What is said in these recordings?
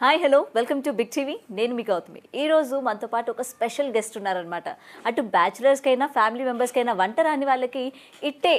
Hi hello welcome to big TV. నేను మీ గౌతమి. ఈరోజు మనతో పాటు ఒక స్పెషల్ గెస్ట్ ఉన్నారనమాట. అటు బ్యాచులర్స్కైనా ఫ్యామిలీ మెంబర్స్కైనా వంట రాని వాళ్ళకి ఇట్టే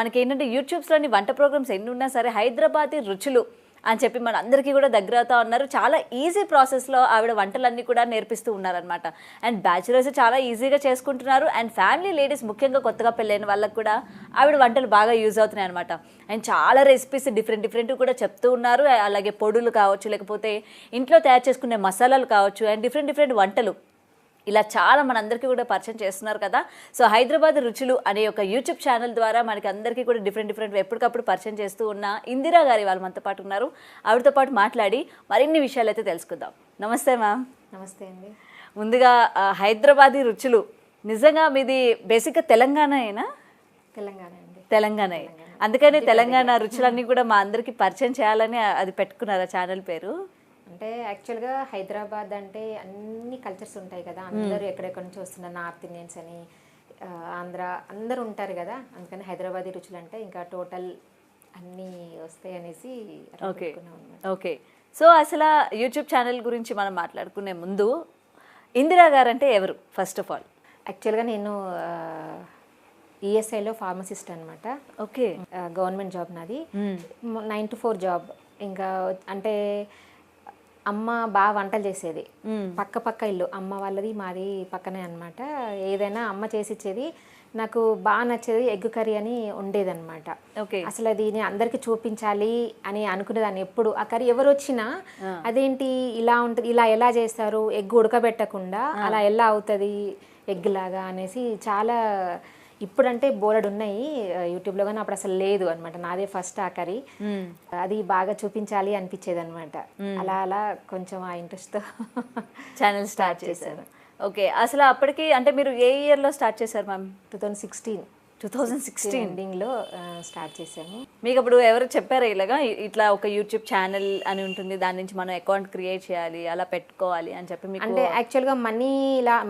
మనకి ఏంటంటే యూట్యూబ్స్లోని వంట ప్రోగ్రామ్స్ ఎన్ని ఉన్నా సరే హైదరాబాదీ రుచులు అని చెప్పి మన అందరికీ కూడా దగ్గర అవుతా ఉన్నారు. చాలా ఈజీ ప్రాసెస్లో ఆవిడ వంటలన్నీ కూడా నేర్పిస్తూ ఉన్నారనమాట. అండ్ బ్యాచులర్స్ చాలా ఈజీగా చేసుకుంటున్నారు. అండ్ ఫ్యామిలీ లేడీస్ ముఖ్యంగా కొత్తగా పెళ్ళైన వాళ్ళకి కూడా ఆవిడ వంటలు బాగా యూజ్ అవుతున్నాయి అనమాట. అండ్ చాలా రెసిపీస్ డిఫరెంట్ కూడా చెప్తూ ఉన్నారు. అలాగే పొడులు కావచ్చు, లేకపోతే ఇంట్లో తయారు చేసుకునే మసాలాలు కావచ్చు, అండ్ డిఫరెంట్ వంటలు ఇలా చాలా మనందరికీ కూడా పరిచయం చేస్తున్నారు కదా. సో హైదరాబాద్ రుచులు అనే ఒక యూట్యూబ్ ఛానల్ ద్వారా మనకి అందరికీ కూడా డిఫరెంట్ ఎప్పటికప్పుడు పరిచయం చేస్తూ ఉన్న ఇందిరా గారి వాళ్ళు మనతో పాటు ఉన్నారు. ఆవిడతో పాటు మాట్లాడి మరిన్ని విషయాలు అయితే తెలుసుకుందాం. నమస్తే మ్యామ్. నమస్తే అండి. ముందుగా హైదరాబాదీ రుచులు నిజంగా మీది బేసిక్గా తెలంగాణయేనా? తెలంగాణ అండి. తెలంగాణ. అందుకని తెలంగాణ రుచులన్నీ కూడా మా అందరికీ పరిచయం చేయాలని అది పెట్టుకున్నారా ఛానల్ పేరు? అంటే యాక్చువల్గా హైదరాబాద్ అంటే అన్ని కల్చర్స్ ఉంటాయి కదా, అందరూ ఎక్కడెక్కడి నుంచి వస్తున్నారు, నార్త్ ఇండియన్స్ అని, ఆంధ్ర అందరూ ఉంటారు కదా, అందుకని హైదరాబాదీ రుచులు అంటే ఇంకా టోటల్ అన్నీ వస్తాయి అనేసి ఓకే. సో అసలు యూట్యూబ్ ఛానల్ గురించి మనం మాట్లాడుకునే ముందు ఇందిరా గారు అంటే ఎవరు ఫస్ట్ ఆఫ్ ఆల్? యాక్చువల్గా నేను ఈఎస్ఐలో ఫార్మసిస్ట్ అనమాట. ఓకే. గవర్నమెంట్ జాబ్ నాది, 9 to 4 జాబ్. ఇంకా అంటే అమ్మ బాగా వంటలు చేసేది, పక్క ఇల్లు అమ్మ వాళ్ళది మాది పక్కనే అనమాట. ఏదైనా అమ్మ చేసి ఇచ్చేది. నాకు బాగా నచ్చేది ఎగ్ కర్రీ అని ఉండేదన్నమాట. అసలు అది నేను అందరికి చూపించాలి అని అనుకునేదాన్ని ఎప్పుడు. ఆ కర్రీ ఎవరు వచ్చినా అదేంటి ఇలా ఉంటుంది, ఇలా ఎలా చేస్తారు, ఎగ్ ఉడకబెట్టకుండా అలా ఎలా అవుతుంది ఎగ్ లాగా అనేసి చాలా. ఇప్పుడంటే బోలెడు ఉన్నాయి యూట్యూబ్లో, కానీ అప్పుడు అసలు లేదు అనమాట. నాదే ఫస్ట్ ఆ కర్రీ. అది బాగా చూపించాలి అనిపించేది అనమాట. అలా కొంచెం ఆ ఇంట్రెస్ట్తో ఛానల్ స్టార్ట్ చేశారు. ఓకే. అసలు అప్పటికి అంటే మీరు ఏ ఇయర్లో స్టార్ట్ చేశారు మ్యామ్? 2016 ఎండింగ్లో స్టార్ట్ చేశాము. మీకు అప్పుడు ఎవరు చెప్పారా ఇలాగా ఇట్లా ఒక యూట్యూబ్ ఛానల్ అని ఉంటుంది, దాని నుంచి మనం అకౌంట్ క్రియేట్ చేయాలి, అలా పెట్టుకోవాలి అని చెప్పి మీకు? అంటే యాక్చువల్గా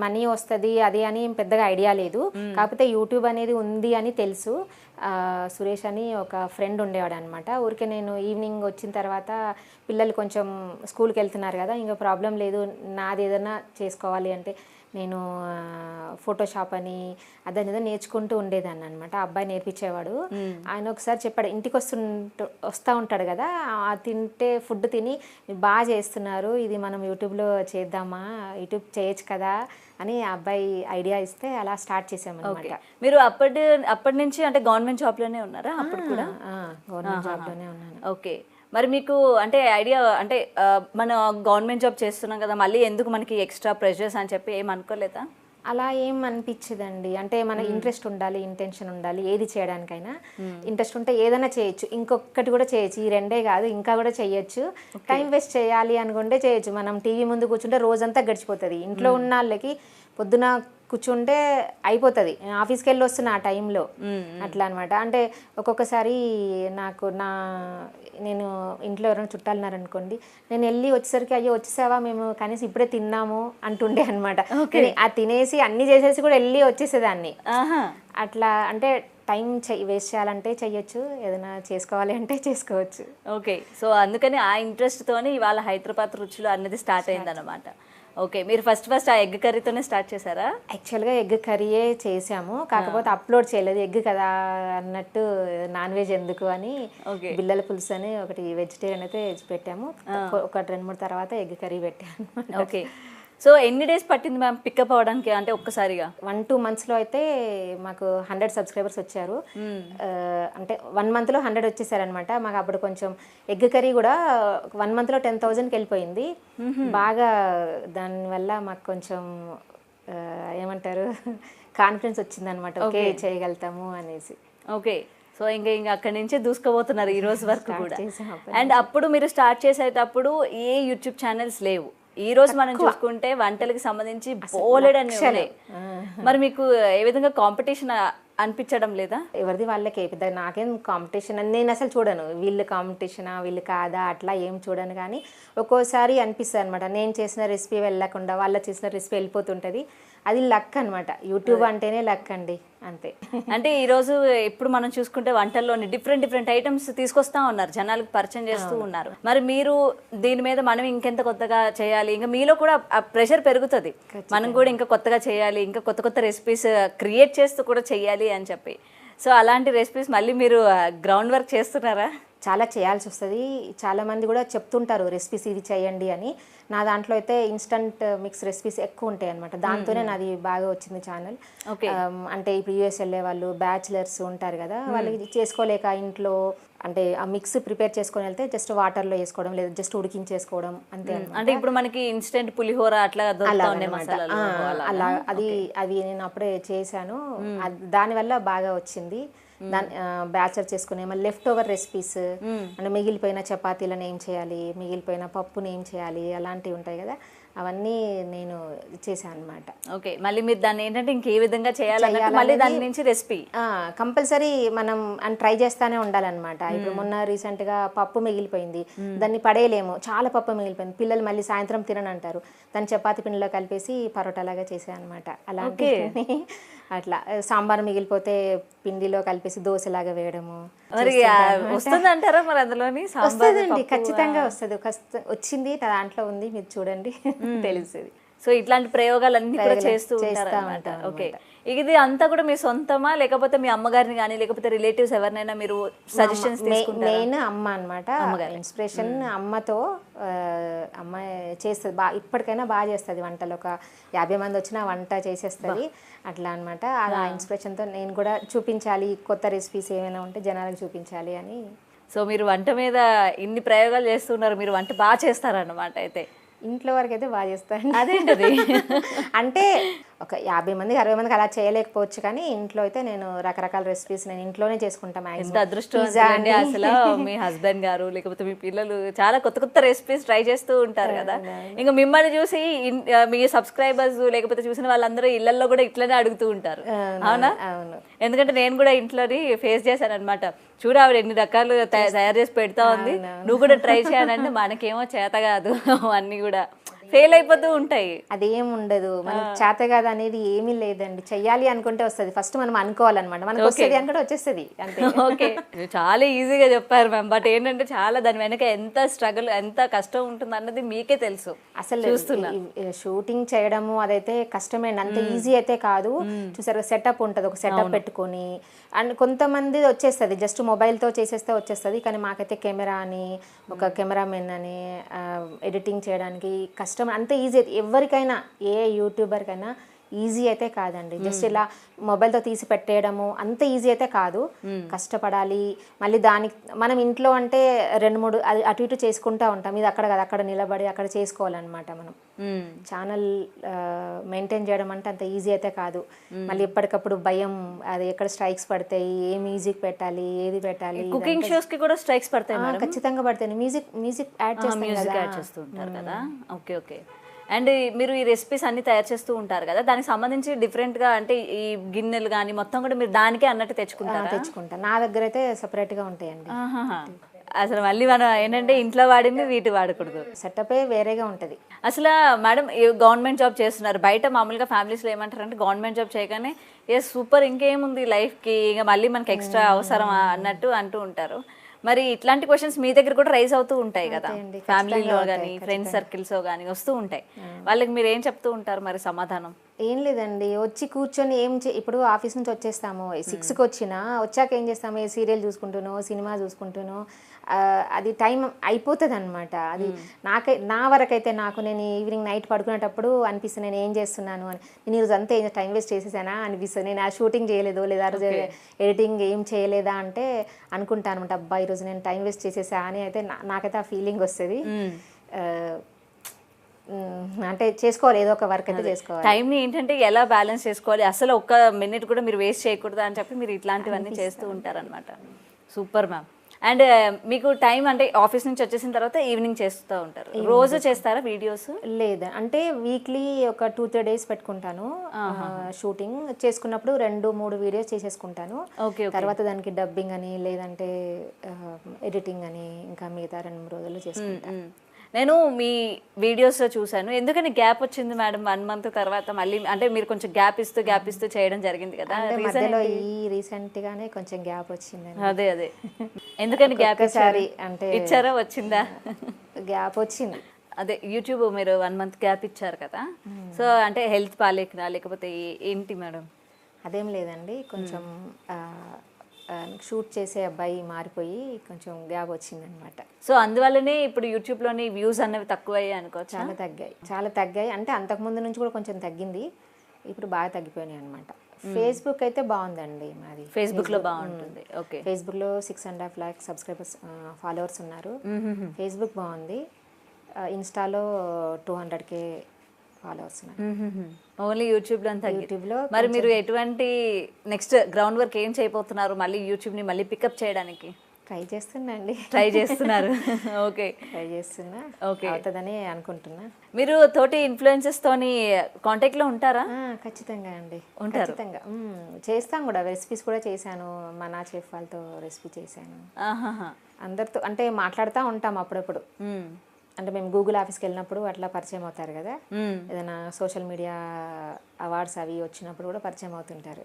మనీ వస్తుంది అది అని పెద్దగా ఐడియా లేదు. కాకపోతే యూట్యూబ్ అనేది ఉంది అని తెలుసు. సురేష్ అని ఒక ఫ్రెండ్ ఉండేవాడు అనమాట. ఊరికే నేను ఈవినింగ్ వచ్చిన తర్వాత పిల్లలు కొంచెం స్కూల్కి వెళ్తున్నారు కదా, ఇంకా ప్రాబ్లం లేదు, నాది ఏదైనా చేసుకోవాలి అంటే నేను ఫోటోషాప్ అని అదని ఏదో నేర్చుకుంటూ ఉండేదాన్ని అనమాట. అబ్బాయి నేర్పించేవాడు. ఆయన ఒకసారి చెప్పాడు, ఇంటికి వస్తూ ఉంటాడు కదా, తింటే ఫుడ్ తిని బాగా చేస్తున్నారు, ఇది మనం యూట్యూబ్లో చేద్దామా, యూట్యూబ్ చేయొచ్చు కదా అని ఆ అబ్బాయి ఐడియా ఇస్తే అలా స్టార్ట్ చేసాము అనమాట. మీరు అప్పటి నుంచి అంటే గవర్నమెంట్ జాబ్లోనే ఉన్నారా? అప్పుడు కూడా గవర్నమెంట్ జాబ్లోనే ఉన్నాను. ఓకే. మరి మీకు అంటే ఐడియా అంటే మన గవర్నమెంట్ జాబ్ చేస్తున్నాం కదా, మళ్ళీ ఎందుకు మనకి ఎక్స్ట్రా ప్రెషర్స్ అని చెప్పి ఏం అనుకోలేదా? అలా ఏం అనిపించదండి. అంటే మన ఇంట్రెస్ట్ ఉండాలి, ఇంటెన్షన్ ఉండాలి. ఏది చేయడానికైనా ఇంట్రెస్ట్ ఉంటే ఏదైనా చేయొచ్చు, ఇంకొకటి కూడా చేయొచ్చు. ఈ రెండే కాదు, ఇంకా కూడా చేయొచ్చు. టైం వేస్ట్ చేయాలి అనుకుంటే చేయొచ్చు. మనం టీవీ ముందు కూర్చుంటే రోజంతా గడిచిపోతుంది. ఇంట్లో ఉన్న వాళ్ళకి పొద్దున కూర్చుంటే అయిపోతుంది, ఆఫీస్కి వెళ్ళి వస్తున్నా ఆ టైంలో అట్లా అనమాట. అంటే ఒక్కొక్కసారి నేను ఇంట్లో ఎవరైనా చుట్టాలన్నారనుకోండి, నేను వెళ్ళి వచ్చేసరికి అయ్యో వచ్చేసావా, మేము కనీసం ఇప్పుడే తిన్నాము అంటుండే అనమాట. ఆ తినేసి అన్ని చేసేసి కూడా వెళ్ళి వచ్చేసేదాన్ని. అట్లా అంటే టైం వేస్ట్ చేయాలంటే చెయ్యొచ్చు, ఏదైనా చేసుకోవాలి అంటే చేసుకోవచ్చు. ఓకే. సో అందుకని ఆ ఇంట్రెస్ట్తోనే ఇవాళ హైదరాబాద్ రుచులు అనేది స్టార్ట్ అయిందన్నమాట. ఓకే. మీరు ఫస్ట్ ఆ ఎగ్ కర్రీతోనే స్టార్ట్ చేశారా? యాక్చువల్గా ఎగ్ కర్రీయే చేసాము, కాకపోతే అప్లోడ్ చేయలేదు. ఎగ్ కదా అన్నట్టు నాన్ వెజ్ ఎందుకు అని బిల్లల పులుసు అని ఒకటి వెజిటేరియన్ అయితే పెట్టాము. ఒక 2-3 తర్వాత ఎగ్ కర్రీ పెట్టాను. ఓకే. సో ఎన్ని డేస్ పట్టింది మ్యామ్ పికప్ అవ్వడానికి? అంటే ఒక్కసారిగా 1-2 monthsలో అయితే మాకు 100 సబ్స్క్రైబర్స్ వచ్చారు. అంటే 1 monthలో 100 వచ్చేసారనమాట. మాకు అప్పుడు కొంచెం ఎగ్ కర్రీ కూడా 1 monthలో 10,000కి వెళ్ళిపోయింది. బాగా దానివల్ల మాకు కొంచెం ఏమంటారు కాన్ఫిడెన్స్ వచ్చిందనమాట, ఓకే చేయగలుగుతాము అనేసి. ఓకే. సో ఇంకా అక్కడి నుంచి దూసుకుపోతున్నారు ఈ రోజు వరకు కూడా. అండ్ అప్పుడు మీరు స్టార్ట్ చేసేటప్పుడు ఏ యూట్యూబ్ ఛానల్స్ లేవు. ఈ రోజు మనం చూసుకుంటే వంటలకి సంబంధించి బోలెడని ఉన్నాయి. మరి మీకు ఏ విధంగా కాంపిటీషన్ అనిపించడం లేదా? ఎవరిది వాళ్ళకే పెద్ద, నాకేం కాంపిటీషన్ అని నేను అసలు చూడను. వీళ్ళు కాంపిటీషనా వీళ్ళు కాదా అట్లా ఏం చూడను. కానీ ఒక్కోసారి అనిపిస్తుంది అనమాట, నేను చేసిన రెసిపీ వెళ్ళకుండా వాళ్ళు చేసిన రెసిపీ వెళ్ళిపోతుంటుంది. అది లక్ అనమాట. యూట్యూబ్ అంటేనే లక్ అండి, అంతే. అంటే ఈ రోజు ఇప్పుడు మనం చూసుకుంటే వంటల్లోని డిఫరెంట్ ఐటమ్స్ తీసుకొస్తా ఉన్నారు, జనాలకు పరిచయం చేస్తూ ఉన్నారు. మరి మీరు దీని మీద మనం ఇంకెంత కొత్తగా చేయాలి, ఇంకా మీలో కూడా ఆ ప్రెషర్ పెరుగుతుంది, మనం కూడా ఇంకా కొత్తగా చేయాలి, ఇంకా కొత్త రెసిపీస్ క్రియేట్ చేస్తూ కూడా చేయాలి అని చెప్పి. సో అలాంటి రెసిపీస్ మళ్ళీ మీరు గ్రౌండ్ వర్క్ చేస్తున్నారా? చాలా చేయాల్సి వస్తుంది. చాలామంది కూడా చెప్తుంటారు రెసిపీస్ ఇది చేయండి అని. నా దాంట్లో అయితే ఇన్స్టంట్ మిక్స్ రెసిపీస్ ఎక్కువ ఉంటాయి అనమాట. దాంతోనే నాది బాగా వచ్చింది ఛానల్. అంటే ఇప్పుడు యూఎస్ వెళ్ళే వాళ్ళు బ్యాచిలర్స్ ఉంటారు కదా, వాళ్ళకి చేసుకోలేక ఇంట్లో అంటే ఆ మిక్స్ ప్రిపేర్ చేసుకొని వెళ్తే జస్ట్ వాటర్లో వేసుకోవడం లేదా జస్ట్ ఉడికించేసుకోవడం అంతే. అంటే ఇప్పుడు మనకి ఇన్స్టెంట్ పులిహోర అట్లా అలా అవి నేను అప్పుడే చేశాను. దానివల్ల బాగా వచ్చింది. దాని బ్యాచర్ చేసుకునే మళ్ళీ లెఫ్ట్ ఓవర్ రెసిపీస్ అంటే మిగిలిపోయిన చపాతీలను ఏం చేయాలి, మిగిలిపోయిన పప్పుని ఏం చేయాలి, అలాంటివి ఉంటాయి కదా, అవన్నీ నేను చేశాను అనమాట. ఓకే, మళ్ళీ మీరు దాన్ని ఏంటంటే ఇంకే విధంగా చేయాలి, మళ్ళీ దాని నుంచి రెసిపీ కంపల్సరీ మనం ట్రై చేస్తానే ఉండాలన్నమాట. ఇప్పుడు మొన్న రీసెంట్గా పప్పు మిగిలిపోయింది, దాన్ని పడేయలేము, చాలా పప్పు మిగిలిపోయింది, పిల్లలు మళ్ళీ సాయంత్రం తిననంటారు, దాన్ని చపాతీ పిండిలో కలిపేసి పరోటాలాగా చేసాను అనమాట. అలాంటి అట్లా సాంబార్ మిగిలిపోతే పిండిలో కలిపేసి దోశలాగా వేయడము. మరి వస్తుంది అంటారా? మరి అందులోని వస్తుందండి, ఖచ్చితంగా వస్తుంది. వచ్చింది దాంట్లో ఉంది, మీరు చూడండి తెలుస్తుంది. సో ఇట్లాంటి ప్రయోగాలన్నీ కూడా చేస్తూ ఉంటారు. ఓకే, ఇది అంతా కూడా మీ సొంతమా, లేకపోతే మీ అమ్మగారిని కానీ లేకపోతే రిలేటివ్స్ ఎవరినైనా మీరు సజెషన్స్ తీసుకుంటారా? మెయిన్ అమ్మ అనమాట, ఇన్స్పిరేషన్ అమ్మతో. అమ్మ చేస్తుంది బాగా, ఇప్పటికైనా బాగా చేస్తుంది వంటలు. ఒక 50 మంది వచ్చినా వంట చేసేస్తుంది అట్లా అనమాట. ఆ ఇన్స్పిరేషన్తో నేను కూడా చూపించాలి, కొత్త రెసిపీస్ ఏమైనా ఉంటే జనాలకు చూపించాలి అని. సో మీరు వంట మీద ఇన్ని ప్రయోగాలు చేస్తున్నారు, మీరు వంట బాగా చేస్తారన్నమాట అయితే. ఇంట్లో వరకు అయితే బాగా చేస్తాను. అదేంటది అంటే ఒక 50 మందికి 60 మందికి అలా చేయలేకపోవచ్చు, కానీ ఇంట్లో అయితే నేను రకరకాల రెసిపీస్ నేను ఇంట్లోనే చేసుకుంటాను. ఎంత అదృష్టం అసలు, మీ హస్బెండ్ గారు లేకపోతే మీ పిల్లలు చాలా కొత్త రెసిపీస్ ట్రై చేస్తూ ఉంటారు కదా. ఇంకా మిమ్మల్ని చూసి మీ సబ్స్క్రైబర్స్ లేకపోతే చూసిన వాళ్ళందరూ ఇళ్లలో కూడా ఇట్లనే అడుగుతూ ఉంటారు, అవునా? అవును, ఎందుకంటే నేను కూడా ఇంట్లోని ఫేస్ చేశాను అనమాట. చూడు ఆవిడ ఎన్ని రకాలు తయారు చేసి పెడతా ఉంది, నువ్వు కూడా ట్రై చేయాలంటే మనకేమో చేత కాదు, అన్ని కూడా ఫెయిల్ అయిపోతూ ఉంటాయి. అదేం ఉండదు, మనకు చేత కాదు అనేది ఏమీ లేదండి. చెయ్యాలి అనుకుంటే వస్తుంది, ఫస్ట్ మనం అనుకోవాలన్నమాట, మనకు వస్తుంది అనుకుంటే వచ్చేస్తుంది అంతే. ఓకే, చాలా ఈజీగా చెప్పారు మ్యామ్, బట్ ఏంటంటే చాలా దాని వెనక ఎంత స్ట్రగుల్ ఎంత కష్టం ఉంటుంది అన్నది మీకే తెలుసు. అసలు చూస్తున్నా షూటింగ్ చేయడము అదైతే కష్టమే, అంత ఈజీ అయితే కాదు. చూసారు సెటప్ ఉంటుంది, ఒక సెటప్ పెట్టుకొని. అండ్ కొంతమంది వచ్చేస్తుంది జస్ట్ మొబైల్తో చేసేస్తే వచ్చేస్తుంది, కానీ మాకైతే కెమెరా అని ఒక కెమెరామెన్ అని ఎడిటింగ్ చేయడానికి కష్టం. అంత ఈజీ ఎవరికైనా, ఏ యూట్యూబర్కైనా ఈజీ అయితే కాదండి. జస్ట్ ఇలా మొబైల్తో తీసి పెట్టేయడము అంత ఈజీ అయితే కాదు, కష్టపడాలి. మళ్ళీ దానికి మనం ఇంట్లో అంటే 2-3 అటు ఇటు చేసుకుంటూ ఉంటాం, ఇది అక్కడ కదా అక్కడ నిలబడి అక్కడ చేసుకోవాలన్నమాట. మనం ఛానల్ మెయింటైన్ చేయడం అంటే అంత ఈజీ అయితే కాదు. మళ్ళీ ఎప్పటికప్పుడు భయం, అది ఎక్కడ స్ట్రైక్స్ పడతాయి, ఏ మ్యూజిక్ పెట్టాలి, ఏది పెట్టాలి. కుకింగ్ షోస్ కి కూడా స్ట్రైక్స్ పడతాయి? ఖచ్చితంగా పడతాయి, మ్యూజిక్ యాడ్ చేస్తూ ఉంటారు కదా. Okay okay. అండ్ మీరు ఈ రెసిపీస్ అన్ని తయారు చేస్తూ ఉంటారు కదా, దానికి సంబంధించి డిఫరెంట్గా అంటే ఈ గిన్నెలు కానీ మొత్తం కూడా మీరు దానికే అన్నట్టు తెచ్చుకుంటాను. నా దగ్గర అయితే సపరేట్గా ఉంటాయండి. అసలు మళ్ళీ మనం ఏంటంటే ఇంట్లో వాడింది వీటి వాడకూడదు, సెటపే వేరేగా ఉంటుంది. అసలు మేడం గవర్నమెంట్ జాబ్ చేస్తున్నారు, బయట మామూలుగా ఫ్యామిలీస్లో ఏమంటారంటే గవర్నమెంట్ జాబ్ చేయగానే ఏ సూపర్ ఇంకేముంది లైఫ్కి, ఇంకా మళ్ళీ మనకి ఎక్స్ట్రా అవసరం అన్నట్టు అంటూ ఉంటారు. మరి ఇట్లాంటి క్వశ్చన్స్ మీ దగ్గర కూడా రైజ్ అవుతూ ఉంటాయి కదా, ఫ్యామిలీలో కానీ ఫ్రెండ్స్ సర్కిల్స్ కానీ వస్తూ ఉంటాయి, వాళ్ళకి మీరు ఏం చెప్తూ ఉంటారు మరి సమాధానం? ఏం లేదండి, వచ్చి కూర్చొని ఇప్పుడు ఆఫీస్ నుంచి వచ్చేస్తాము 6కి వచ్చాక ఏం చేస్తాము, ఏ సీరియల్ చూసుకుంటునో సినిమా చూసుకుంటునో అది టైం అయిపోతుంది అనమాట. అది నా వరకైతే నేను ఈవినింగ్ నైట్ పడుకునేటప్పుడు అనిపిస్తుంది నేను ఏం చేస్తున్నాను అని, నేను ఈరోజు అంతా టైం వేస్ట్ చేసేసానా అనిపిస్తుంది. నేను ఆ షూటింగ్ చేయలేదు లేదా రోజు ఎడిటింగ్ ఏం చేయలేదా అంటే అనుకుంటాను అనమాట, అబ్బా ఈరోజు నేను టైం వేస్ట్ చేసేసా అని అయితే నాకైతే ఆ ఫీలింగ్ వస్తుంది. అంటే చేసుకోవాలి, ఏదో ఒక వర్క్ అయితే చేసుకోవాలి. టైంని ఏంటంటే ఎలా బ్యాలెన్స్ చేసుకోవాలి, అసలు ఒక్క మినిట్ కూడా మీరు వేస్ట్ చేయకూడదు అని చెప్పి మీరు ఇట్లాంటివన్నీ చేస్తూ ఉంటారనమాట. Super ma'am. అండ్ మీకు టైం అంటే ఆఫీస్ నుంచి వచ్చేసిన తర్వాత ఈవినింగ్ చేస్తూ ఉంటారు, రోజు చేస్తారా వీడియోస్? లేదా అంటే వీక్లీ ఒక 2-3 డేస్ పెట్టుకుంటాను షూటింగ్ చేసుకున్నప్పుడు 2-3 వీడియోస్ చేసేసుకుంటాను. తర్వాత దానికి డబ్బింగ్ అని లేదంటే ఎడిటింగ్ అని ఇంకా మిగతా 2-3 రోజుల్లో చేసుకుంటాను. నేను మీ వీడియోస్లో చూశాను. ఎందుకని గ్యాప్ వచ్చింది మేడం 1 month తర్వాత మళ్ళీ? అంటే మీరు కొంచెం గ్యాప్ ఇస్తూ చేయడం జరిగింది కదా. అంటే మధ్యలో రీసెంట్ గానే కొంచెం గ్యాప్ వచ్చిందండి. అదే ఎందుకని గ్యాప్ ఒక్కసారి అంటే ఇచ్చారా, వచ్చిందా? గ్యాప్ వచ్చింది. అదే యూట్యూబ్ మీరు 1 month గ్యాప్ ఇచ్చారు కదా. సో అంటే హెల్త్ బాగాలేకనా లేకపోతే ఏంటి మేడం? అదేం లేదండి, కొంచెం షూట్ చేసే అబ్బాయి మారిపోయి కొంచెం గ్యాప్ వచ్చిందనమాట. సో అందువల్లనే ఇప్పుడు యూట్యూబ్లోని వ్యూస్ అనేవి తక్కువయ్యాయి అనుకోవచ్చు. చాలా తగ్గాయి. అంటే అంతకుముందు నుంచి కూడా కొంచెం తగ్గింది, ఇప్పుడు బాగా తగ్గిపోయినాయి అనమాట. ఫేస్బుక్ అయితే బాగుందండి మాది. ఫేస్బుక్లో బాగుంటుంది. ఓకే, ఫేస్బుక్లో 6.5 lakh సబ్స్క్రైబర్స్ ఫాలోవర్స్ ఉన్నారు. ఫేస్బుక్ బాగుంది. ఇన్స్టాలో 200K ఫాలోవర్స్ ఉన్నారు. ఓన్లీ యూట్యూబ్లో యూట్యూబ్లో మరి మీరు ఎటువంటి నెక్స్ట్ గ్రౌండ్ వర్క్ ఏం చేయబోతున్నారు మళ్ళీ యూట్యూబ్ని మళ్ళీ పికప్ చేయడానికి? ట్రై చేస్తున్నారు. ఓకే, ట్రై చేస్తున్నా. ఓకే, అవుతుందని అనుకుంటున్నా. మీరు తోటి ఇన్ఫ్లుయెన్సెస్ తోని కాంటాక్ట్ లో ఉంటారా? ఖచ్చితంగా అండి, ఉంటారు. ఖచ్చితంగా చేస్తాం కూడా. రెసిపీస్ కూడా చేశాను, మన చెఫ్ వాళ్ళతో రెసిపీ చేశాను. అందరితో అంటే మాట్లాడుతూ ఉంటాం అప్పుడప్పుడు. అంటే మేము గూగుల్ ఆఫీస్కి వెళ్ళినప్పుడు అట్లా పరిచయం అవుతారు కదా, ఏదైనా సోషల్ మీడియా అవార్డ్స్ అవి వచ్చినప్పుడు కూడా పరిచయం అవుతుంటారు,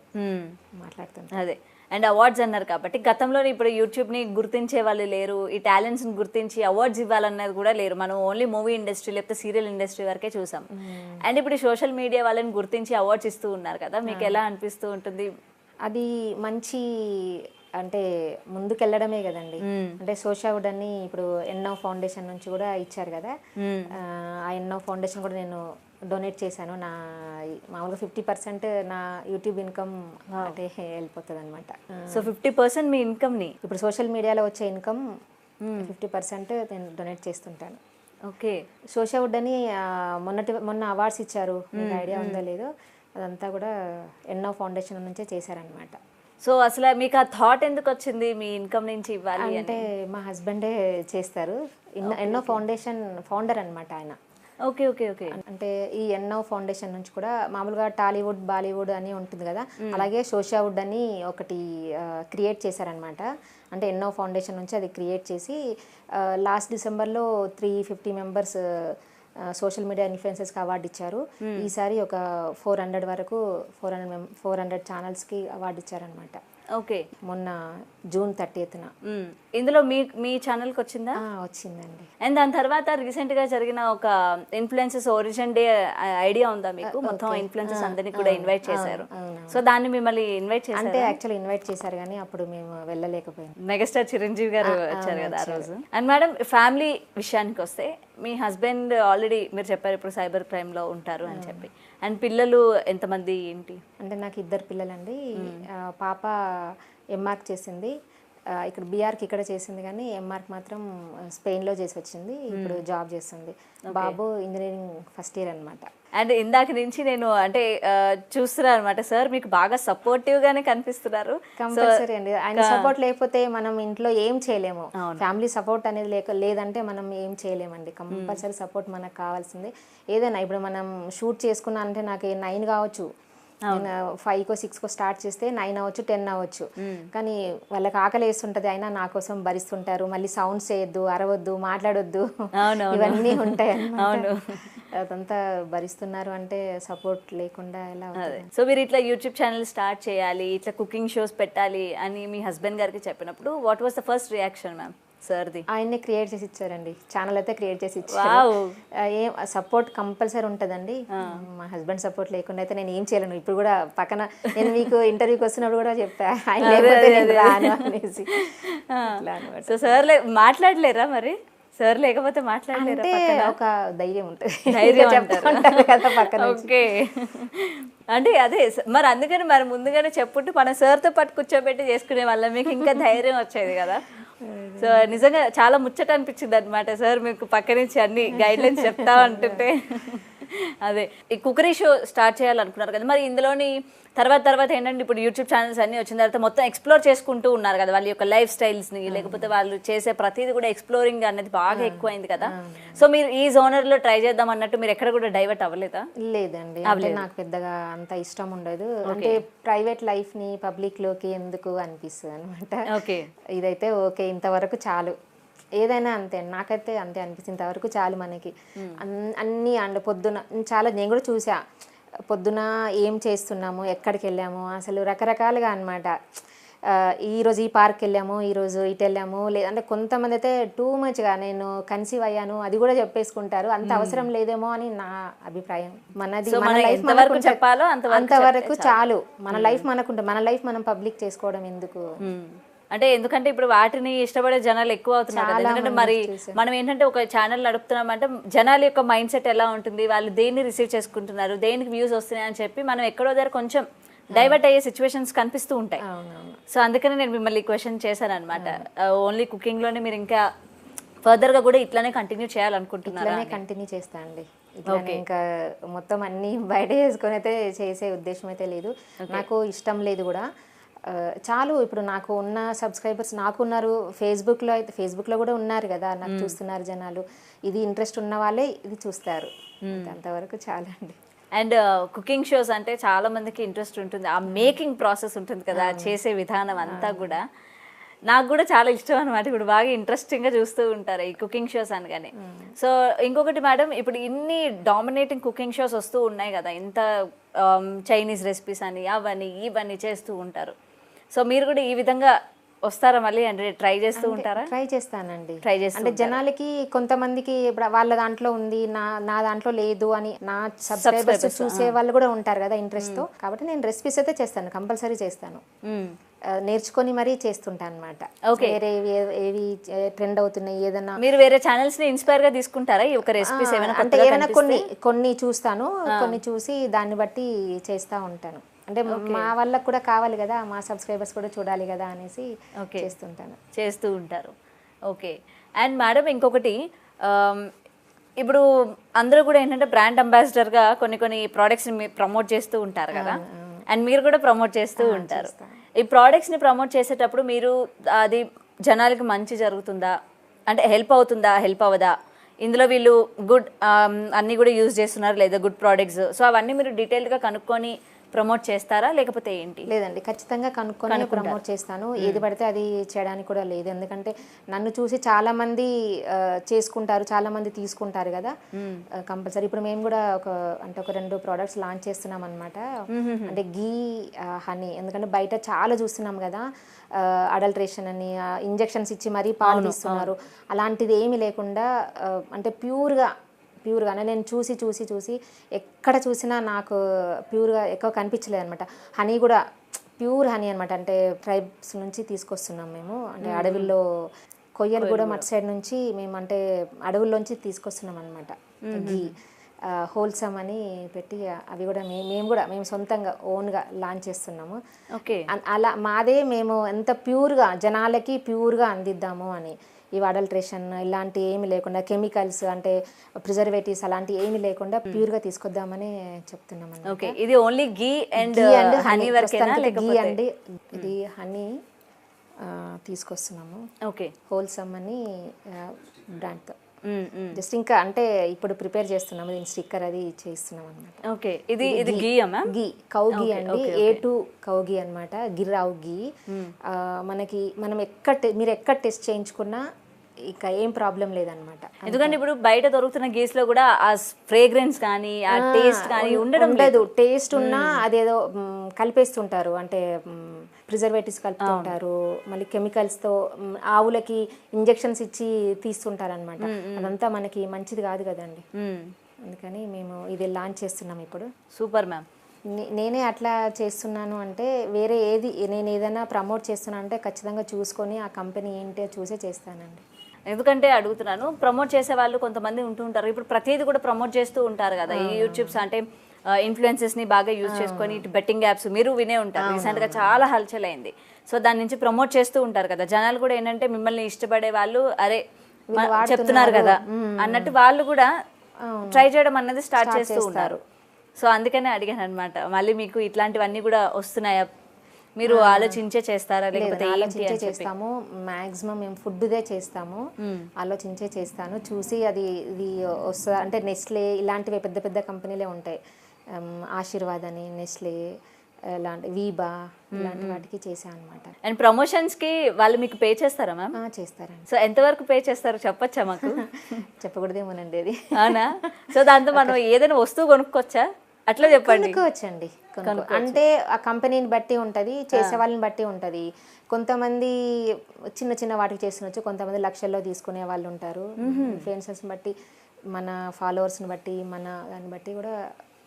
మాట్లాడుతుంటారు. అదే, అండ్ అవార్డ్స్ అన్నారు కాబట్టి గతంలో ఇప్పుడు యూట్యూబ్ని గుర్తించే వాళ్ళు లేరు, ఈ టాలెంట్స్ని గుర్తించి అవార్డ్స్ ఇవ్వాలన్నది కూడా లేరు. మనం ఓన్లీ మూవీ ఇండస్ట్రీ లేకపోతే సీరియల్ ఇండస్ట్రీ వరకే చూసాం. అండ్ ఇప్పుడు సోషల్ మీడియా వాళ్ళని గుర్తించి అవార్డ్స్ ఇస్తూ ఉన్నారు కదా, మీకు ఎలా అనిపిస్తూ ఉంటుంది? అది మంచి అంటే ముందుకెళ్ళడమే కదండి. అంటే సోషావుడ్ అని ఇప్పుడు ఎన్నో ఫౌండేషన్ నుంచి కూడా ఇచ్చారు కదా, ఆ ఎన్నో ఫౌండేషన్ కూడా నేను డొనేట్ చేశాను. నా మామూలుగా 50% నా యూట్యూబ్ ఇన్కమ్ అంటే వెళ్ళిపోతుంది అనమాట. సో 50% మీ ఇన్కమ్ని ఇప్పుడు సోషల్ మీడియాలో వచ్చే ఇన్కమ్ 50% నేను డొనేట్ చేస్తుంటాను. ఓకే, సోషావుడ్ అని మొన్న అవార్డ్స్ ఇచ్చారు, మీకు ఐడియా ఉందో లేదో, అదంతా కూడా ఎన్నో ఫౌండేషన్ నుంచే చేశారనమాట. సో అసలు మీకు ఆ థాట్ ఎందుకు వచ్చింది మీ ఇన్కమ్ నుంచి ఇవ్వాలి అంటే? మా హస్బెండే చేస్తారు, ఎన్నో ఫౌండేషన్ ఫౌండర్ అనమాట ఆయన. Okay okay okay. అంటే ఈ ఎన్నో ఫౌండేషన్ నుంచి కూడా మామూలుగా టాలీవుడ్ బాలీవుడ్ అని ఉంటుంది కదా, అలాగే సోషావుడ్ అని ఒకటి క్రియేట్ చేశారనమాట. అంటే ఎన్నో ఫౌండేషన్ నుంచి అది క్రియేట్ చేసి లాస్ట్ డిసెంబర్లో 350 members సోషల్ మీడియా ఇన్ఫ్లుయెన్సర్స్కి అవార్డు ఇచ్చారు. ఈసారి ఒక 400 వరకు 400 ఛానల్స్కి అవార్డు ఇచ్చారనమాట. ఓకే, మొన్న June 30th. ఇందులో మీ ఛానల్కి వచ్చిందా? వచ్చిందండి. అండ్ దాని తర్వాత రీసెంట్గా జరిగిన ఒక ఇన్ఫ్లుయెన్సర్స్ ఒరిజిన్ డే ఐడియా ఉందా మీకు? మొత్తం ఇన్ఫ్లుయెన్సర్స్ అందరినీ కూడా ఇన్వైట్ చేశారు. సో దాన్ని మిమ్మల్ని ఇన్వైట్ చేశారు అంటే యాక్చువల్లీ ఇన్వైట్ చేశారు కానీ అప్పుడు మేము వెళ్ళలేకపోయాం. మెగాస్టార్ చిరంజీవి గారు వచ్చారు కదా ఆ రోజు. అండ్ మేడం, ఫ్యామిలీ విషయానికి వస్తే మీ హస్బెండ్ ఆల్రెడీ మీరు చెప్పారు ఇప్పుడు సైబర్ క్రైమ్లో ఉంటారు అని చెప్పి. అండ్ పిల్లలు ఎంతమంది ఏంటి? అంటే నాకు 2 పిల్లలండి. పాప ఎంఆర్క్ చేసింది, ఇక్కడ బీఆర్కి ఇక్కడ చేసింది, కానీ ఎంఆర్క్ మాత్రం స్పెయిన్లో చేసి వచ్చింది. ఇప్పుడు జాబ్ చేస్తుంది. బాబు ఇంజనీరింగ్ ఫస్ట్ ఇయర్ అనమాట. అండ్ ఇందాక నుంచి నేను అంటే చూస్తున్నా అనమాట, సార్ మీకు బాగా సపోర్టివ్ గానే కనిపిస్తున్నారు. కంపల్సరీ అండి, ఆయన సపోర్ట్ లేకపోతే మనం ఇంట్లో ఏం చేయలేము. ఫ్యామిలీ సపోర్ట్ అనేది లేదంటే మనం ఏం చేయలేమండి. కంపల్సరీ సపోర్ట్ మనకు కావాల్సిందే. ఏదైనా ఇప్పుడు మనం షూట్ చేసుకున్నా అంటే నాకు 9 కావచ్చు, నేను 5కో 6కో స్టార్ట్ చేస్తే 9 అవ్వచ్చు, 10 అవ్వచ్చు. కానీ వాళ్ళకి ఆకలి వేస్తుంటది, అయినా నా కోసం భరిస్తుంటారు. మళ్ళీ సౌండ్స్ చేయొద్దు, అరవద్దు, మాట్లాడొద్దు, ఇవన్నీ ఉంటాయి అన్నమాట. అదంతా భరిస్తున్నారు అంటే సపోర్ట్ లేకుండా ఎలా? సో మీరు ఇట్లా యూట్యూబ్ ఛానల్ స్టార్ట్ చేయాలి, ఇట్లా కుకింగ్ షోస్ పెట్టాలి అని మీ హస్బెండ్ గారికి చెప్పినప్పుడు what was the first reaction ma'am సార్ది? ఆయన్నే క్రియేట్ చేసి ఇచ్చారండి, ఛానల్ అయితే క్రియేట్ చేసి ఇచ్చారు. ఏం సపోర్ట్ కంపల్సరీ ఉంటుందండి. మా హస్బెండ్ సపోర్ట్ లేకుండా అయితే నేను ఏం చేయలేను. ఇప్పుడు కూడా పక్కన నేను మీకు ఇంటర్వ్యూకి వస్తున్నప్పుడు కూడా చెప్పా, ఆయన లేకపోతే నేను రాను అనేసి. సో సార్ మాట్లాడలేరా మరి? సార్ లేకపోతే మాట్లాడలేరా? అంటే ఒక ధైర్యం ఉంటుంది, ధైర్యం చెప్తారు కదా పక్కన. ఓకే, అంటే అదే మరి అందుకని మరి ముందుగానే చెప్పుంటే మన సార్తో పాటు కూర్చోబెట్టి చేసుకునే వాళ్ళం, మీకు ఇంకా ధైర్యం వచ్చేది కదా. సో నిజంగా చాలా ముచ్చట అనిపించింది అనమాట సార్ మీకు పక్క నుంచి అన్ని గైడ్లైన్స్ చెప్తా ఉంటుంటే. అదే ఈ కుకరీ షో స్టార్ట్ చేయాలనుకున్నారు కదా, మరి ఇందులోని తర్వాత ఏంటంటే ఇప్పుడు యూట్యూబ్ ఛానల్స్ అన్నీ వచ్చిన తర్వాత మొత్తం ఎక్స్ప్లోర్ చేసుకుంటూ ఉన్నారు కదా, వాళ్ళ యొక్క లైఫ్ స్టైల్స్ని, లేకపోతే వాళ్ళు చేసే ప్రతిదీ కూడా ఎక్స్ప్లోరింగ్ అనేది బాగా ఎక్కువైంది కదా. సో మీరు ఈ జోనర్లో ట్రై చేద్దాం అన్నట్టు మీరు ఎక్కడ కూడా డైవర్ట్ అవ్వలేదా? లేదండి, నాకు పెద్దగా అంత ఇష్టం ఉండదు. అంటే ప్రైవేట్ లైఫ్ని పబ్లిక్లోకి ఎందుకు అనిపిస్తుంది అనమాట. ఓకే, ఇదైతే ఓకే, ఇంతవరకు చాలు. ఏదైనా అంతే అండి, నాకైతే అంతే అనిపిస్తుంది. ఇంతవరకు చాలు మనకి. అన్నీ అండ్ పొద్దున చాలా నేను కూడా చూసా, పొద్దున ఏం చేస్తున్నాము, ఎక్కడికి వెళ్ళాము, అసలు రకరకాలుగా అనమాట. ఈరోజు ఈ పార్క్ వెళ్ళాము, ఈరోజు ఇటు వెళ్ళాము, లేదంటే కొంతమంది అయితే టూ మచ్గా నేను కన్సీవ్ అయ్యాను అది కూడా చెప్పేసుకుంటారు. అంత అవసరం లేదేమో అని నా అభిప్రాయం. మనది మన లైఫ్ మనకు చెప్పాలో అంతవరకు చాలు. మన లైఫ్ మనకుంటే మన లైఫ్ మనం పబ్లిక్ చేసుకోవడం ఎందుకు? అంటే ఎందుకంటే ఇప్పుడు వాటిని ఇష్టపడే జనాలు ఎక్కువ అవుతున్నారు కదా. ఎందుకంటే మరి మనం ఏంటంటే ఒక ఛానల్ నడుపుతున్నామంటే జనాల యొక్క మైండ్ సెట్ ఎలా ఉంటుంది, వాళ్ళు దేన్ని రిసీవ్ చేసుకుంటున్నారు, దేనికి వ్యూస్ వస్తున్నాయి అని చెప్పి మనం ఎక్కడో దగ్గర కొంచెం డైవర్ట్ అయ్యే సిచ్యువేషన్స్ కనిపిస్తూ ఉంటాయి. సో అందుకని నేను మిమ్మల్ని క్వశ్చన్ చేశాను అనమాట. ఓన్లీ కుకింగ్ లోనే మీరు ఇంకా ఫర్దర్ గా కూడా ఇట్లానే కంటిన్యూ చేయాలనుకుంటున్నారా? కంటిన్యూ చేస్తా అండి. ఇంకా మొత్తం అన్ని బయట చేసుకొని అయితే చేసే ఉద్దేశం అయితే లేదు, నాకు ఇష్టం లేదు కూడా. చాలు ఇప్పుడు నాకు ఉన్న సబ్స్క్రైబర్స్ నాకున్నారు. ఫేస్బుక్లో కూడా ఉన్నారు కదా, నాకు చూస్తున్నారు జనాలు. ఇది ఇంట్రెస్ట్ ఉన్న వాళ్ళే ఇది చూస్తారు, అంతవరకు చాలా అండి. అండ్ కుకింగ్ షోస్ అంటే చాలా మందికి ఇంట్రెస్ట్ ఉంటుంది, ఆ మేకింగ్ ప్రాసెస్ ఉంటుంది కదా, చేసే విధానం అంతా కూడా నాకు కూడా చాలా ఇష్టం అనమాట. ఇప్పుడు బాగా ఇంట్రెస్టింగ్గా చూస్తూ ఉంటారు ఈ కుకింగ్ షోస్ అనగానే. సో ఇంకొకటి మేడం, ఇప్పుడు ఇన్ని డామినేటింగ్ కుకింగ్ షోస్ వస్తూ ఉన్నాయి కదా, ఇంత చైనీస్ రెసిపీస్ అని అవన్నీ ఇవన్నీ చేస్తూ ఉంటారు. సో మీరు కూడా ఈ విధంగా వస్తారా మళ్ళీ, అంటే ట్రై చేస్తూ ఉంటారా? ట్రై చేస్తానండి. అంటే జనాలకి కొంతమందికి ఇప్పుడు వాళ్ళ దాంట్లో ఉంది, నా దాంట్లో లేదు అని నా సబ్స్క్రైబర్స్ చూసే వాళ్ళు కూడా ఉంటారు కదా ఇంట్రెస్ట్ తో. కాబట్టి నేను రెసిపీస్ అయితే చేస్తాను, కంపల్సరీ చేస్తాను. నేర్చుకొని మరీ చేస్తుంటాను అనమాట. వేరే ఏవి ట్రెండ్ అవుతున్నాయి, ఏదైనా మీరు వేరే ఛానల్స్ ని ఇన్స్పైర్ గా తీసుకుంటారా ఈ ఒక రెసిపీస్ ఏమైనా? అంటే ఏమైనా కొన్ని చూస్తాను, కొన్ని చూసి దాన్ని బట్టి చేస్తూ ఉంటాను. అంటే మా వాళ్ళకు కూడా కావాలి కదా, మా సబ్స్క్రైబర్స్ కూడా చూడాలి కదా అనేసి చేస్తూ ఉంటారు. ఓకే. అండ్ మేడం ఇంకొకటి, ఇప్పుడు అందరూ కూడా ఏంటంటే బ్రాండ్ అంబాసిడర్గా కొన్ని ప్రోడక్ట్స్ని ప్రమోట్ చేస్తూ ఉంటారు కదా, అండ్ మీరు కూడా ప్రమోట్ చేస్తూ ఉంటారు. ఈ ప్రోడక్ట్స్ని ప్రమోట్ చేసేటప్పుడు మీరు అది జనాలకి మంచి జరుగుతుందా, అంటే హెల్ప్ అవుతుందా, హెల్ప్ అవ్వదా, ఇందులో వీళ్ళు గుడ్ అన్నీ కూడా యూజ్ చేస్తున్నారు లేదా గుడ్ ప్రోడక్ట్స్, సో అవన్నీ మీరు డీటెయిల్గా కనుక్కొని ప్రమోట్ చేస్తారా లేకపోతే ఏంటి? లేదండి, ఖచ్చితంగా కనుక్కొని ప్రమోట్ చేస్తాను. ఏది పడితే అది చేయడానికి కూడా లేదు, ఎందుకంటే నన్ను చూసి చాలా మంది చేసుకుంటారు, చాలా మంది తీసుకుంటారు కదా, కంపల్సరీ. ఇప్పుడు మేము కూడా ఒక 2 ప్రోడక్ట్స్ లాంచ్ చేస్తున్నాం అనమాట. అంటే గీ హనీ, ఎందుకంటే బయట చాలా చూస్తున్నాం కదా, అడల్ట్రేషన్ అని ఇంజెక్షన్స్ ఇచ్చి మరీ పాలు తీస్తున్నారు. అలాంటిది ఏమీ లేకుండా అంటే ప్యూర్గానే నేను చూసి ఎక్కడ చూసినా నాకు ప్యూర్గా ఎక్కువ కనిపించలేదు అనమాట. హనీ కూడా ప్యూర్ హనీ అనమాట, అంటే ట్రైబ్స్ నుంచి తీసుకొస్తున్నాం మేము. అంటే అడవుల్లో కొయ్యలు కూడా మట్ సైడ్ నుంచి మేము అంటే అడవుల్లోంచి తీసుకొస్తున్నాం అనమాట. గీ హోల్సమ్ అని పెట్టి అవి కూడా మేము సొంతంగా ఓన్గా లాంచ్ చేస్తున్నాము. ఓకే. అలా మాదే, మేము ఎంత ప్యూర్గా జనాలకి ప్యూర్గా అందిద్దాము అని. ఇవి అడల్ట్రేషన్ ఇలాంటి ఏమి లేకుండా, కెమికల్స్ అంటే ప్రిజర్వేటివ్స్ అలాంటి ఏమి లేకుండా ప్యూర్గా తీసుకొద్దామని చెప్తున్నాం. ఓకే. ఇది ఓన్లీ గీ అండ్ హనీ వరకేనా లేకపోతే? గీ అండి, ఇది హనీ తీసుకొస్తున్నాము. ఓకే. హోల్సమ్ అని బ్రాండ్తో జస్ట్ ఇంకా అంటే ఇప్పుడు ప్రిపేర్ చేస్తున్నాము, దీని స్టిక్కర్ అది చేస్తున్నాం అనమాట. ఓకే. ఇది గీ గీ కౌ గీ అండి, A2 కౌ గీ అనమాట, గిర్రావు గీ. మనం మీరు ఎక్కడ టెస్ట్ చేయించుకున్నా ఇక ఏం ప్రాబ్లం లేదనమాట. ఎందుకంటే ఇప్పుడు బయట దొరుకుతున్న గీస్ లో కూడా ఆ ఫ్రేగ్రెన్స్ కానీ ఆ టేస్ట్ కానీ ఉండదు. టేస్ట్ ఉన్నా అదేదో కలిపేస్తుంటారు, అంటే ప్రిజర్వేటివ్స్ కలుపుతుంటారు, మళ్ళీ కెమికల్స్తో ఆవులకి ఇంజెక్షన్స్ ఇచ్చి తీస్తుంటారు అనమాట. అదంతా మనకి మంచిది కాదు కదండి. అందుకని మేము ఇది లాంచ్ చేస్తున్నాం ఇప్పుడు. Super ma'am. నేనే అట్లా చేస్తున్నాను అంటే, వేరే నేను ఏదైనా ప్రమోట్ చేస్తున్నాను అంటే ఖచ్చితంగా చూసుకొని ఆ కంపెనీ ఏంటో చూసే చేస్తానండి. ఎందుకంటే అడుగుతున్నాను, ప్రమోట్ చేసే వాళ్ళు కొంతమంది ఉంటూ ఉంటారు, ఇప్పుడు ప్రతిదీ కూడా ప్రమోట్ చేస్తూ ఉంటారు కదా ఈ యూట్యూబ్స్, అంటే ఇన్ఫ్లుయెన్సెస్ని బాగా యూజ్ చేసుకొని ఇటు బెట్టింగ్ యాప్స్ మీరు వినే ఉంటారు, రీసెంట్గా చాలా హల్చల్ అయింది. సో దాని నుంచి ప్రమోట్ చేస్తూ ఉంటారు కదా జనాలు కూడా. ఏంటంటే మిమ్మల్ని ఇష్టపడే వాళ్ళు అరే చెప్తున్నారు కదా అన్నట్టు వాళ్ళు కూడా ట్రై చేయడం అన్నది స్టార్ట్ చేస్తూ ఉంటారు. సో అందుకనే అడిగాను అనమాట, మళ్ళీ మీకు ఇట్లాంటివన్నీ కూడా వస్తున్నాయా, మీరు ఆలోచించే చేస్తారా లేకపోతే? ఆలోచించే చేస్తాము, మాక్సిమం మేము ఫుడ్దే చేస్తాము, ఆలోచించే చేస్తాను. చూసి ఇది వస్తుందా అంటే నెస్లే ఇలాంటివి పెద్ద పెద్ద కంపెనీలే ఉంటాయి, ఆశీర్వాద్ అని, నెస్లే, ఇలాంటి వీబా ఇలాంటి వాటికి చేశాను అనమాట. అండ్ ప్రమోషన్స్కి వాళ్ళు మీకు పే చేస్తారా మ్యామ్? చేస్తారండి. సో ఎంతవరకు పే చేస్తారు చెప్పచ్చా మాకు? చెప్పకూడదేమోనండి అది. అవునా? సో దాంతో మనం ఏదైనా వస్తువు కొనుక్కోవచ్చా? అట్లా చెప్పండి. కొనుక్కోవచ్చండి. అంటే ఆ కంపెనీని బట్టి ఉంటుంది, చేసే వాళ్ళని బట్టి ఉంటుంది. కొంతమంది చిన్న చిన్న వాటికి చేస్తున్నచ్చు, కొంతమంది లక్షల్లో తీసుకునే వాళ్ళు ఉంటారు. ఇన్ఫ్లుయెన్సర్స్ని బట్టి, మన ఫాలోవర్స్ని బట్టి, మన దాన్ని బట్టి కూడా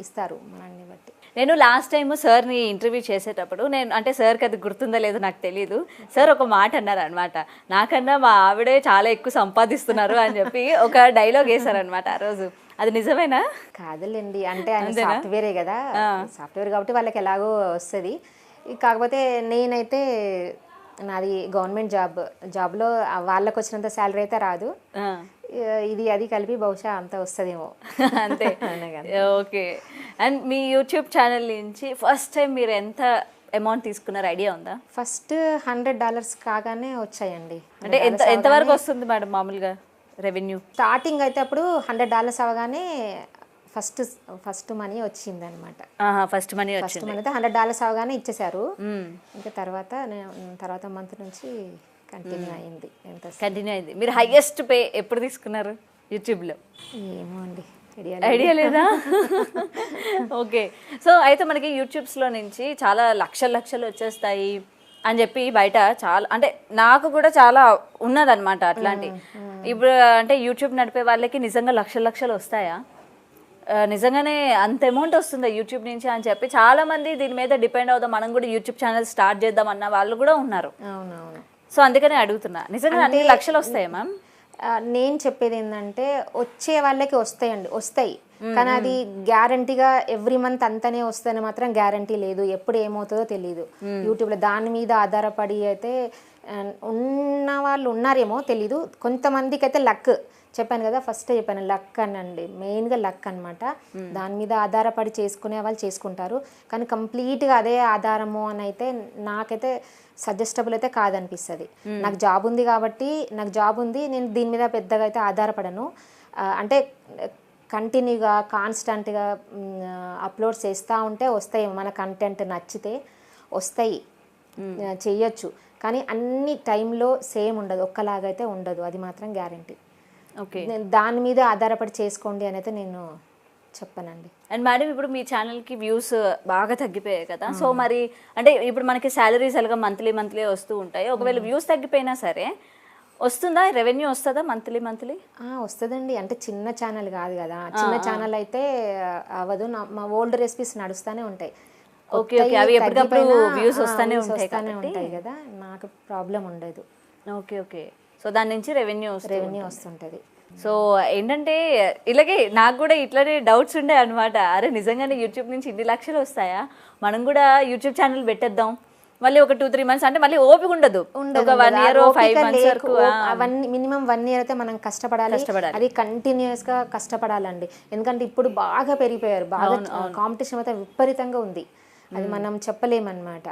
ఇస్తారు, మనల్ని బట్టి. నేను లాస్ట్ టైం సార్ని ఇంటర్వ్యూ చేసేటప్పుడు నేను అంటే సార్కి అది గుర్తుందో లేదో నాకు తెలియదు, సార్ ఒక మాట అన్నారు అనమాట, నాకన్నా మా ఆవిడే చాలా ఎక్కువ సంపాదిస్తున్నారు అని చెప్పి ఒక డైలాగ్ వేశారనమాట ఆ రోజు. అది నిజమేనా? కాదులేండి, అంటే ఆయన సాఫ్ట్వేరే కదా, సాఫ్ట్వేర్ కాబట్టి వాళ్ళకి ఎలాగో వస్తుంది. కాకపోతే నేనైతే నాది గవర్నమెంట్ జాబ్లో వాళ్ళకి వచ్చినంత శాలరీ అయితే రాదు. ఇది అది కలిపి బహుశా అంత వస్తుందేమో అంతే. Okay. And me YouTube channel నుంచి ఫస్ట్ టైం మీరు ఎంత అమౌంట్ తీసుకున్నారు ఐడియా ఉందా? ఫస్ట్ $100 కాగానే వచ్చాయండి. అంటే ఎంతవరకు వస్తుంది మేడం మామూలుగా రెవెన్యూ? స్టార్టింగ్ అయితే అప్పుడు $100 అవగానే ఫస్ట్ మనీ వచ్చింది అనమాట. ఫస్ట్ మనీ అయితే $100 అవగానే ఇచ్చేసారు. ఇంకా తర్వాత మంత్ నుంచి కంటిన్యూ అయింది. కంటిన్యూ అయింది. మీరు హైయెస్ట్ పే ఎప్పుడు తీసుకున్నారు యూట్యూబ్లో? ఏమో అండి, ఐడియా లేదా? ఓకే. సో అయితే మనకి యూట్యూబ్స్లో నుంచి చాలా లక్షలు వచ్చేస్తాయి అని చెప్పి బయట చాలా, అంటే నాకు కూడా చాలా ఉన్నదన్నమాట అట్లాంటి. ఇప్పుడు అంటే యూట్యూబ్ నడిపే వాళ్ళకి నిజంగా లక్షలు వస్తాయా? నిజంగానే అంత అమౌంట్ వస్తుందా యూట్యూబ్ నుంచి అని చెప్పి చాలా మంది దీని మీద డిపెండ్ అవుదాం, మనం కూడా యూట్యూబ్ ఛానల్ స్టార్ట్ చేద్దాం అన్న వాళ్ళు కూడా ఉన్నారు. అవునవును. సో అందుకనే అడుగుతున్నా, నిజంగా అన్ని లక్షలు వస్తాయా మ్యామ్? నేను చెప్పేది ఏంటంటే వచ్చే వాళ్ళకి వస్తాయి, కానీ అది గ్యారంటీగా ఎవ్రీ మంత్ అంతనే వస్తుందని మాత్రం గ్యారంటీ లేదు. ఎప్పుడు ఏమవుతుందో తెలియదు యూట్యూబ్లో. దాని మీద ఆధారపడి అయితే ఉన్న వాళ్ళు ఉన్నారేమో తెలీదు. కొంతమందికి అయితే లక్, చెప్పాను కదా ఫస్ట్ చెప్పాను, లక్ అనండి, మెయిన్గా లక్ అనమాట. దాని మీద ఆధారపడి చేసుకునే వాళ్ళు చేసుకుంటారు, కానీ కంప్లీట్గా అదే ఆధారము అని అయితే నాకైతే సజెస్టబుల్ అయితే కాదనిపిస్తుంది. నాకు జాబ్ ఉంది కాబట్టి, నేను దీని మీద పెద్దగా అయితే ఆధారపడను. అంటే కంటిన్యూగా కాన్స్టెంట్గా అప్లోడ్ చేస్తూ ఉంటే వస్తాయి, మన కంటెంట్ నచ్చితే వస్తాయి, చెయ్యొచ్చు. కానీ అన్ని టైంలో సేమ్ ఉండదు, ఒక్కలాగైతే ఉండదు, అది మాత్రం గ్యారంటీ. ఓకే. దాని మీద ఆధారపడి చేసుకోండి అని అయితే నేను చెప్పానండి. అండ్ మేడం ఇప్పుడు మీ ఛానల్కి వ్యూస్ బాగా తగ్గిపోయాయి కదా, సో మరి అంటే ఇప్పుడు మనకి శాలరీస్ ఎలాగ మంత్లీ వస్తూ ఉంటాయి, ఒకవేళ వ్యూస్ తగ్గిపోయినా సరే వస్తుందా, రెవెన్యూ వస్తుందా మంత్లీ? వస్తుందండి. అంటే చిన్న ఛానల్ కాదు కదా, చిన్న ఛానల్ అయితే అవ్వదు. మా ఓల్డ్ రెసిపీస్ నడుస్తూనే ఉంటాయి. ఓకే. అవి ఎప్పటికప్పుడు వ్యూస్ వస్తూనే ఉంటాయి కదా, నాకు ప్రాబ్లం ఉండదు. ఓకే. సో దాని నుంచి రెవెన్యూ వస్తుంటుంది. సో ఏంటంటే ఇలాగే నాకు కూడా ఇట్లానే డౌట్స్ ఉండే అనమాట, అరే నిజంగానే యూట్యూబ్ నుంచి ఇన్ని లక్షలు వస్తాయా, మనం కూడా యూట్యూబ్ ఛానల్ పెట్టేద్దాం, మళ్ళీ ఒక 2-3 months, అంటే మళ్ళీ ఓపిక ఉండదు, ఒక 1 year 5 months వరకు మినిమం 1 year అయితే మనం కష్టపడాలి. అది కంటిన్యూస్ గా కష్టపడాలండి. ఎందుకంటే ఇప్పుడు బాగా పెరిగిపోయారు, బాగా కాంపిటీషన్ అయితే విపరీతంగా ఉంది, అది మనం చెప్పలేమన్నమాట.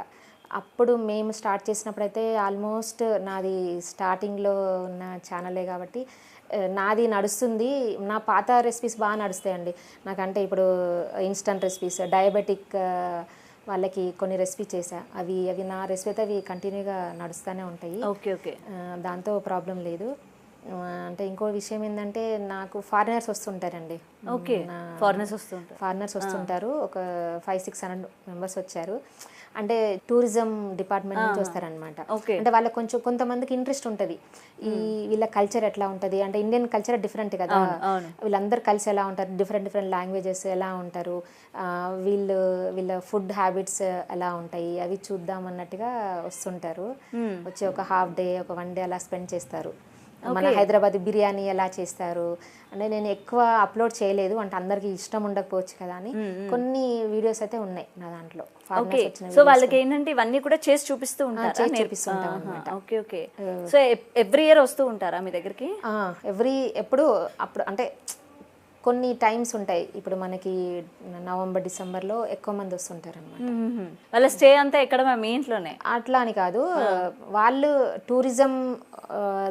అప్పుడు మేము స్టార్ట్ చేసినప్పుడు అయితే ఆల్మోస్ట్ నాది స్టార్టింగ్లో ఉన్న ఛానలే కాబట్టి నాది నడుస్తుంది. నా పాత రెసిపీస్ బాగా నడుస్తాయండి నాకంటే. ఇప్పుడు ఇన్స్టంట్ రెసిపీస్, డయాబెటిక్ వాళ్ళకి కొన్ని రెసిపీ చేసా, అవి నా రెసిపీ అయితే అవి కంటిన్యూగా నడుస్తూనే ఉంటాయి. ఓకే. దాంతో ప్రాబ్లం లేదు. అంటే ఇంకో విషయం ఏంటంటే నాకు ఫారినర్స్ వస్తుంటారండి. ఓకే. ఫారినర్స్ వస్తుంటారు, ఒక 500-600 మెంబర్స్ వచ్చారు. అంటే టూరిజం డిపార్ట్మెంట్ నుంచి వస్తారనమాట. అంటే వాళ్ళకి కొంతమందికి ఇంట్రెస్ట్ ఉంటుంది, వీళ్ళ కల్చర్ ఎట్లా ఉంటుంది, అంటే ఇండియన్ కల్చర్ డిఫరెంట్ కదా, వీళ్ళందరూ కలిసి ఎలా ఉంటారు, డిఫరెంట్ లాంగ్వేజెస్ ఎలా ఉంటారు, వీళ్ళ ఫుడ్ హ్యాబిట్స్ ఎలా ఉంటాయి, అవి చూద్దాం అన్నట్టుగా వస్తుంటారు. వచ్చి ఒక హాఫ్ డే, ఒక 1 day అలా స్పెండ్ చేస్తారు. మన హైదరాబాద్ బిర్యానీ ఎలా చేస్తారు అంటే నేను ఎక్కువ అప్లోడ్ చేయలేదు, అంటే అందరికి ఇష్టం ఉండకపోవచ్చు కదా అని కొన్ని వీడియోస్ అయితే ఉన్నాయి నా దాంట్లో. సో వాళ్ళకి ఏంటంటే ఇవన్నీ కూడా చేసి చూపిస్తూ ఉంటారు, నేర్పిస్తుంటాం అన్నమాట. ఓకే. సో ఎవ్రీ ఇయర్ వస్తూ ఉంటారా మీ దగ్గరికి? అప్పుడు అంటే కొన్ని టైమ్స్ ఉంటాయి, ఇప్పుడు మనకి నవంబర్ డిసెంబర్లో ఎక్కువ మంది వస్తుంటారు అనమాట. వాళ్ళ స్టే అంతా ఎక్కడ మీ ఇంట్లోనే? అట్లా అని కాదు, వాళ్ళు టూరిజం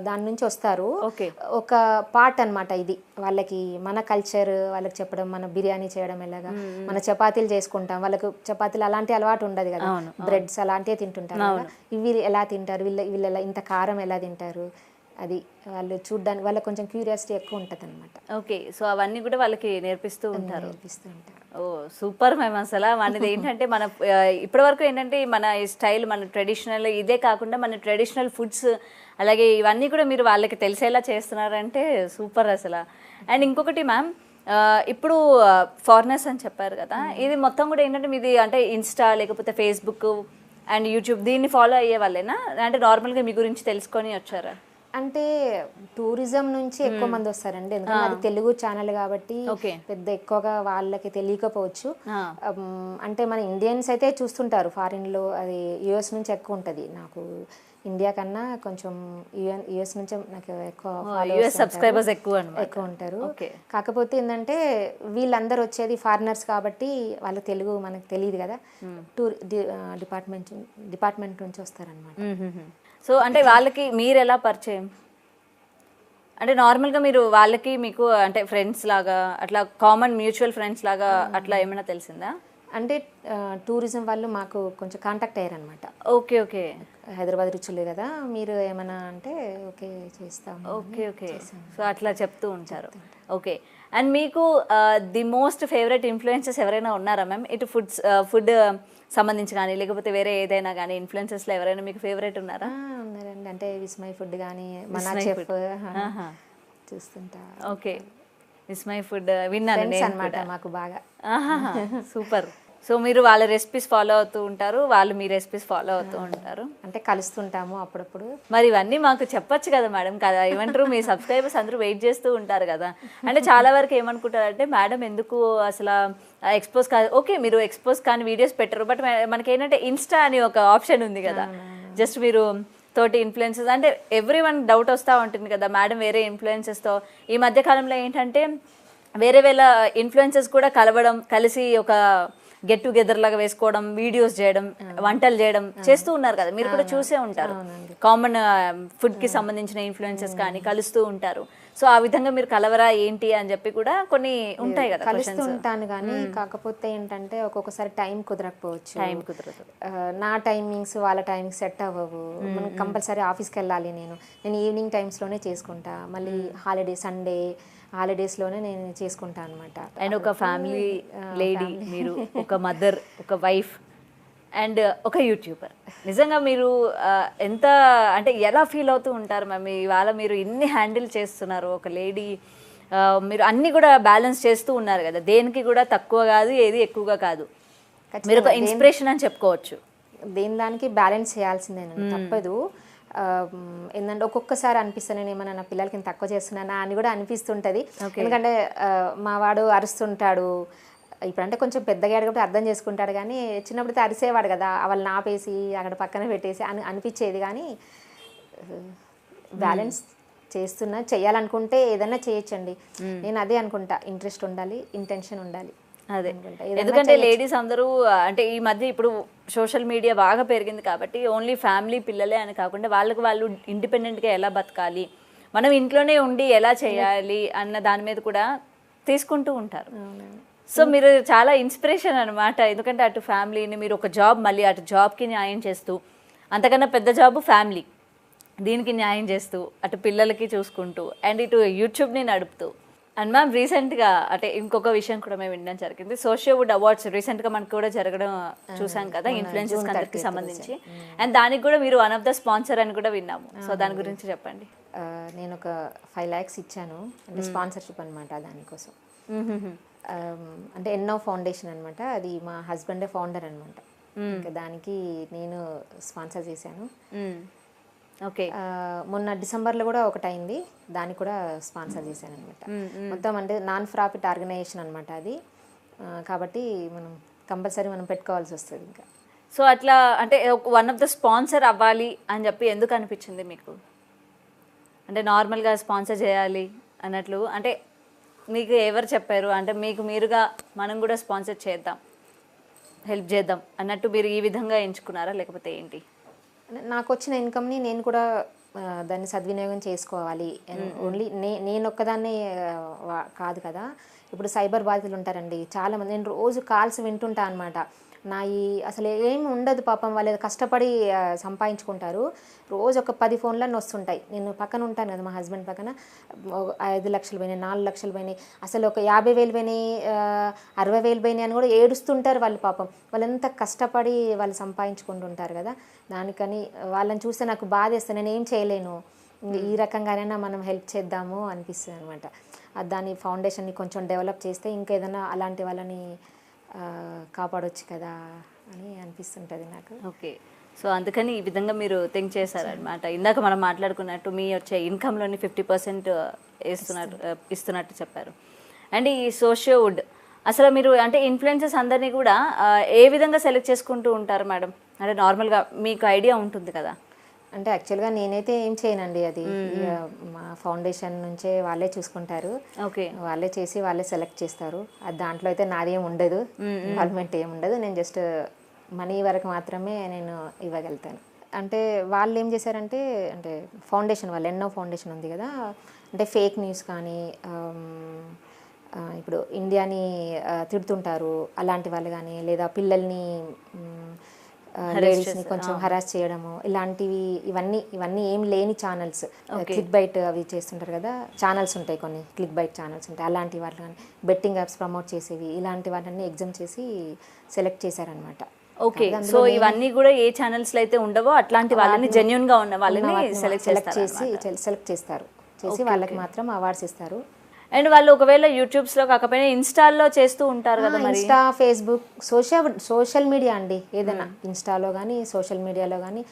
దాని నుంచి వస్తారు. ఓకే. ఒక పార్ట్ అన్నమాట ఇది వాళ్ళకి, మన కల్చర్ వాళ్ళకి చెప్పడం, మన బిర్యానీ చేయడం ఎలాగా, మన చపాతీలు చేసుకుంటాం, వాళ్ళకు చపాతీలు అలాంటి అలవాటు ఉండదు కదా, బ్రెడ్స్ అలాంటివి తింటుంటారు కదా, ఇవి ఎలా తింటారు, వీళ్ళు ఎలా ఇంత కారం ఎలా తింటారు, అది వాళ్ళు చూడ్డానికి వాళ్ళకి కొంచెం క్యూరియాసిటీ ఎక్కువ ఉంటుంది అనమాట. ఓకే. సో అవన్నీ కూడా వాళ్ళకి నేర్పిస్తూ ఉంటారు. ఉంటారు. ఓ సూపర్ మ్యామ్. అసలు మనది ఏంటంటే మన ఇప్పటి వరకు ఏంటంటే మన స్టైల్, మన ట్రెడిషనల్ ఇదే కాకుండా మన ట్రెడిషనల్ ఫుడ్స్ అలాగే ఇవన్నీ కూడా మీరు వాళ్ళకి తెలిసేలా చేస్తున్నారంటే సూపర్ అసలు. అండ్ ఇంకొకటి మ్యామ్, ఇప్పుడు ఫారినర్స్ అని చెప్పారు కదా, ఇది మొత్తం కూడా ఏంటంటే మీది అంటే ఇన్స్టా లేకపోతే ఫేస్బుక్ అండ్ యూట్యూబ్ దీన్ని ఫాలో అయ్యే వాళ్ళేనా, అంటే నార్మల్గా మీ గురించి తెలుసుకొని వచ్చారా? అంటే టూరిజం నుంచి ఎక్కువ మంది వస్తారండి, ఎందుకంటే అది తెలుగు ఛానల్ కాబట్టి పెద్ద ఎక్కువగా వాళ్ళకి తెలియకపోవచ్చు. అంటే మన ఇండియన్స్ అయితే చూస్తుంటారు ఫారిన్లో, అది యుఎస్ నుంచి ఎక్కువ ఉంటుంది. నాకు ఇండియా కన్నా కొంచెం యుఎస్ నుంచి నాకు ఎక్కువ సబ్స్క్రైబర్స్ ఎక్కువ ఉంటారు. కాకపోతే ఏంటంటే వీళ్ళందరూ వచ్చేది ఫారినర్స్ కాబట్టి వాళ్ళ తెలుగు మనకు తెలియదు కదా, టూర్ డిపార్ట్మెంట్ నుంచి వస్తారనమాట. సో అంటే వాళ్ళకి మీరు ఎలా పరిచయం? అంటే నార్మల్గా మీరు వాళ్ళకి మీకు అంటే ఫ్రెండ్స్ లాగా అట్లా కామన్ మ్యూచువల్ ఫ్రెండ్స్ లాగా అట్లా ఏమైనా తెలిసిందా? అంటే టూరిజం వాళ్ళు మాకు కొంచెం కాంటాక్ట్ అయ్యారనమాట. Okay okay. హైదరాబాద్ రుచులే కదా మీరు ఏమన్నా అంటే ఓకే చేస్తాం. Okay okay. సో అట్లా చెప్తూ ఉంటారు. ఓకే. అండ్ మీకు ది మోస్ట్ ఫేవరెట్ ఇన్ఫ్లుయెన్సెస్ ఎవరైనా ఉన్నారా మ్యామ్? ఇటు ఫుడ్ సంబంధించి కానీ లేకపోతే వేరే ఏదైనా కానీ ఇన్ఫ్లుయెన్సెస్లో ఎవరైనా మీకు ఫేవరెట్ ఉన్నారా? ఉన్నారండి, అంటే విస్మయ్ ఫుడ్ కానీ మన చెఫ్ చూస్తుంటా. ఓకే. విస్మయ్ ఫుడ్ విన్నాను అనమాట మాకు బాగా. సూపర్. సో మీరు వాళ్ళ రెసిపీస్ ఫాలో అవుతూ ఉంటారు, వాళ్ళు మీ రెసిపీస్ ఫాలో అవుతూ ఉంటారు, అంటే కలుస్తుంటాము అప్పుడప్పుడు. మరి ఇవన్నీ మాకు చెప్పొచ్చు కదా మేడం, కదా ఏమంటారు మీ సబ్స్క్రైబర్స్ అందరూ వెయిట్ చేస్తూ ఉంటారు కదా. అంటే చాలా వరకు ఏమనుకుంటారంటే మేడం ఎందుకు అసలు ఎక్స్పోజ్ కాదు, ఓకే మీరు ఎక్స్పోజ్ కానీ వీడియోస్ పెట్టరు, బట్ మనకేంటంటే ఇన్స్టా అని ఒక ఆప్షన్ ఉంది కదా, జస్ట్ మీరు తోటి ఇన్ఫ్లుయెన్సెస్ అంటే ఎవ్రీ వన్ డౌట్ వస్తూ ఉంటుంది కదా మేడం వేరే ఇన్ఫ్లుయెన్సెస్తో. ఈ మధ్యకాలంలో ఏంటంటే వేరే వేరే ఇన్ఫ్లుయెన్సెస్ కూడా కలిసి ఒక గెట్ టుగెదర్ లాగా వేసుకోవడం, వీడియోస్ చేయడం, వంటలు చేయడం చేస్తూ ఉన్నారు కదా, మీరు కూడా చూసే ఉంటారు. కామన్ ఫుడ్కి సంబంధించిన ఇన్ఫ్లుయెన్సెస్ కానీ కలుస్తూ ఉంటారు. సో ఆ విధంగా మీరు కలవరా ఏంటి అని చెప్పి కూడా కొన్ని ఉంటాయి కదా. కలుస్తూ ఉంటాను కానీ కాకపోతే ఏంటంటే ఒక్కొక్కసారి టైం కుదరకపోవచ్చు, టైం కుదరదు, నా టైమింగ్స్ వాళ్ళ టైమింగ్స్ సెట్ అవ్వవు. మనకు కంపల్సరీ ఆఫీస్కి వెళ్ళాలి, నేను ఈవినింగ్ టైమ్స్లోనే చేసుకుంటా, మళ్ళీ హాలిడే సండే హాలిడేస్లోనే నేను చేసుకుంటా అనమాట. అండ్ ఒక ఫ్యామిలీ లేడీ మీరు, ఒక మదర్, ఒక వైఫ్ అండ్ ఒక యూట్యూబర్. నిజంగా మీరు ఎంత అంటే ఎలా ఫీల్ అవుతూ ఉంటారు మ్యామ్ ఇవాళ మీరు ఇన్ని హ్యాండిల్ చేస్తున్నారు, ఒక లేడీ మీరు అన్నీ కూడా బ్యాలెన్స్ చేస్తూ ఉన్నారు కదా, దేనికి కూడా తక్కువ కాదు ఏది ఎక్కువగా కాదు, మీరు ఒక ఇన్స్పిరేషన్ అని చెప్పుకోవచ్చు. దేని దానికి బ్యాలెన్స్ చేయాల్సిందేనండి, తప్పదు. ఏంటంటే ఒక్కొక్కసారి అనిపిస్తాను నేను ఏమన్నా నా పిల్లలకి తక్కువ చేస్తున్నానా అని కూడా అనిపిస్తుంటుంది. ఎందుకంటే మా వాడు అరుస్తుంటాడు, ఇప్పుడంటే కొంచెం పెద్దగా కాబట్టి అర్థం చేసుకుంటాడు, కానీ చిన్నప్పుడు అరిసేవాడు కదా, వాళ్ళని ఆపేసి అక్కడ పక్కన పెట్టేసి అనిపించేది. కానీ బ్యాలెన్స్ చేయాలనుకుంటే ఏదైనా చేయొచ్చండి. నేను అదే అనుకుంటా, ఇంట్రెస్ట్ ఉండాలి, ఇంటెన్షన్ ఉండాలి. అదే, ఎందుకంటే లేడీస్ అందరూ అంటే ఈ మధ్య ఇప్పుడు సోషల్ మీడియా బాగా పెరిగింది కాబట్టి ఓన్లీ ఫ్యామిలీ పిల్లలే అని కాకుండా వాళ్ళు ఇండిపెండెంట్గా ఎలా బతకాలి, మనం ఇంట్లోనే ఉండి ఎలా చేయాలి అన్న దాని మీద కూడా తీసుకుంటూ ఉంటారు. సో మీరు చాలా ఇన్స్పిరేషన్ అనమాట, ఎందుకంటే అటు ఫ్యామిలీని మీరు ఒక జాబ్, మళ్ళీ అటు జాబ్కి న్యాయం చేస్తూ, అంతకన్నా పెద్ద జాబ్ ఫ్యామిలీ, దీనికి న్యాయం చేస్తూ, అటు పిల్లలకి చూసుకుంటూ అండ్ ఇటు యూట్యూబ్ని నడుపుతూ. అండ్ మ్యామ్ రీసెంట్గా అంటే ఇంకొక విషయం కూడా మేము వినడం జరిగింది, సోషియోవుడ్ అవార్డ్స్ రీసెంట్గా మనకు కూడా జరగడం చూసాం కదా, ఇన్ఫ్లుయెన్సెస్ అందరికి సంబంధించి, అండ్ దానికి కూడా మీరు వన్ ఆఫ్ ద స్పాన్సర్ అని కూడా విన్నాము. సో దాని గురించి చెప్పండి. నేను ఒక 5 lakhs ఇచ్చాను, అంటే స్పాన్సర్షిప్ అనమాట దానికోసం. అంటే ఎన్నో ఫౌండేషన్ అనమాట, అది మా హస్బెండే ఫౌండర్ అనమాట, ఇంకా దానికి నేను స్పాన్సర్ చేశాను. ఓకే. మొన్న డిసెంబర్లో కూడా ఒకటి అయింది, దానికి కూడా స్పాన్సర్ చేశాను అనమాట. మొత్తం అంటే నాన్ ప్రాఫిట్ ఆర్గనైజేషన్ అనమాట అది, కాబట్టి మనం కంపల్సరీ మనం పెట్టుకోవాల్సి వస్తుంది ఇంకా. సో అట్లా అంటే వన్ ఆఫ్ ద స్పాన్సర్ అవ్వాలి అని చెప్పి ఎందుకు అనిపించింది మీకు? అంటే నార్మల్గా స్పాన్సర్ చేయాలి అన్నట్లు అంటే మీకు ఎవరు చెప్పారు అంటే మీకు మీరుగా మనం కూడా స్పాన్సర్ చేద్దాం, హెల్ప్ చేద్దాం అన్నట్టు మీరు ఈ విధంగా ఎంచుకున్నారా లేకపోతే ఏంటి? నాకు వచ్చిన ఇన్కమ్ని నేను కూడా దాన్ని సద్వినియోగం చేసుకోవాలి. ఓన్లీ నేను ఒక్కదాన్నే కాదు కదా. ఇప్పుడు సైబర్ బాధితులు ఉంటారండి చాలామంది. నేను రోజు కాల్స్ వింటుంటా అనమాట. అసలు ఏమి ఉండదు పాపం, వాళ్ళు కష్టపడి సంపాదించుకుంటారు. రోజు ఒక 10 ఫోన్లన్నీ వస్తుంటాయి. నేను పక్కన ఉంటాను కదా, మా హస్బెండ్ పక్కన 5 లక్షలు పోయినాయి, 4 లక్షలు పోయినాయి, అసలు ఒక 50,000 పోయినాయి, 60,000 పోయినాయి అని కూడా ఏడుస్తుంటారు వాళ్ళు. పాపం వాళ్ళు ఎంత కష్టపడి వాళ్ళు సంపాదించుకుంటుంటారు కదా. దానికని వాళ్ళని చూస్తే నాకు బాధ వేస్తే నేను ఏం చేయలేను, ఈ రకంగానైనా మనం హెల్ప్ చేద్దాము అనిపిస్తుంది అనమాట. దాని ఫౌండేషన్ని కొంచెం డెవలప్ చేస్తే ఇంకా ఏదైనా అలాంటి వాళ్ళని కాపాడొచ్చు కదా అని అనిపిస్తుంటుంది నాకు. ఓకే, సో అందుకని ఈ విధంగా మీరు థింక్ చేశారనమాట. ఇందాక మనం మాట్లాడుకున్నట్టు మీ వచ్చే ఇన్కమ్లోని 50% ఇస్తున్నట్టు చెప్పారు. అండ్ ఈ సోషియోవుడ్ అసలు మీరు అంటే ఇన్ఫ్లుయెన్సర్స్ అందరినీ కూడా ఏ విధంగా సెలెక్ట్ చేసుకుంటూ ఉంటారు మేడం? అంటే నార్మల్గా మీకు ఐడియా ఉంటుంది కదా. అంటే యాక్చువల్గా నేనైతే ఏం చేయనండి, అది మా ఫౌండేషన్ నుంచే వాళ్ళే చూసుకుంటారు. ఓకే, వాళ్ళే చేసి వాళ్ళే సెలెక్ట్ చేస్తారు. అది దాంట్లో అయితే నాది ఏం ఉండదు, ఇన్వాల్వ్మెంట్ ఏం ఉండదు. నేను జస్ట్ మనీ వరకు మాత్రమే నేను ఇవ్వగలుగుతాను. అంటే వాళ్ళు ఏం చేశారంటే, అంటే ఫౌండేషన్ వాళ్ళు ఎన్నో ఫౌండేషన్ ఉంది కదా, అంటే ఫేక్ న్యూస్ కానీ ఇప్పుడు ఇండియాని తిడుతుంటారు అలాంటి వాళ్ళు కానీ, లేదా పిల్లల్ని లేడీస్ని కొంచెం హరాస్ చేయడము, ఇలాంటివి ఇవన్నీ ఏం లేని ఛానల్స్, క్లిక్ బైట్ అవి చేస్తుంటారు కదా, ఛానల్స్ ఉంటాయి కొన్ని క్లిక్ బైట్ ఛానల్స్ ఉంటాయి. అలాంటి వాళ్ళు కానీ బెట్టింగ్ యాప్స్ ప్రమోట్ చేసేవి, ఇలాంటి వాళ్ళని ఎగ్జామ్ చేసి సెలెక్ట్ చేశారనమాట. ఓకే, సో ఇవన్నీ కూడా ఏ ఛానల్స్లో అయితే ఉండవో అట్లాంటి వాళ్ళని జెన్యూన్గా ఉన్న వాళ్ళని సెలెక్ట్ చేస్తారు, చేసి వాళ్ళకి మాత్రం అవార్డ్స్ ఇస్తారు. అండ్ వాళ్ళు ఒకవేళ యూట్యూబ్స్లో కాకపోయినా ఇన్స్టాల్లో చేస్తూ ఉంటారు కదా, ఇన్స్టా, ఫేస్బుక్, సోషల్ మీడియా అండి, ఏదైనా ఇన్స్టాలో కానీ సోషల్ మీడియాలో కానీ.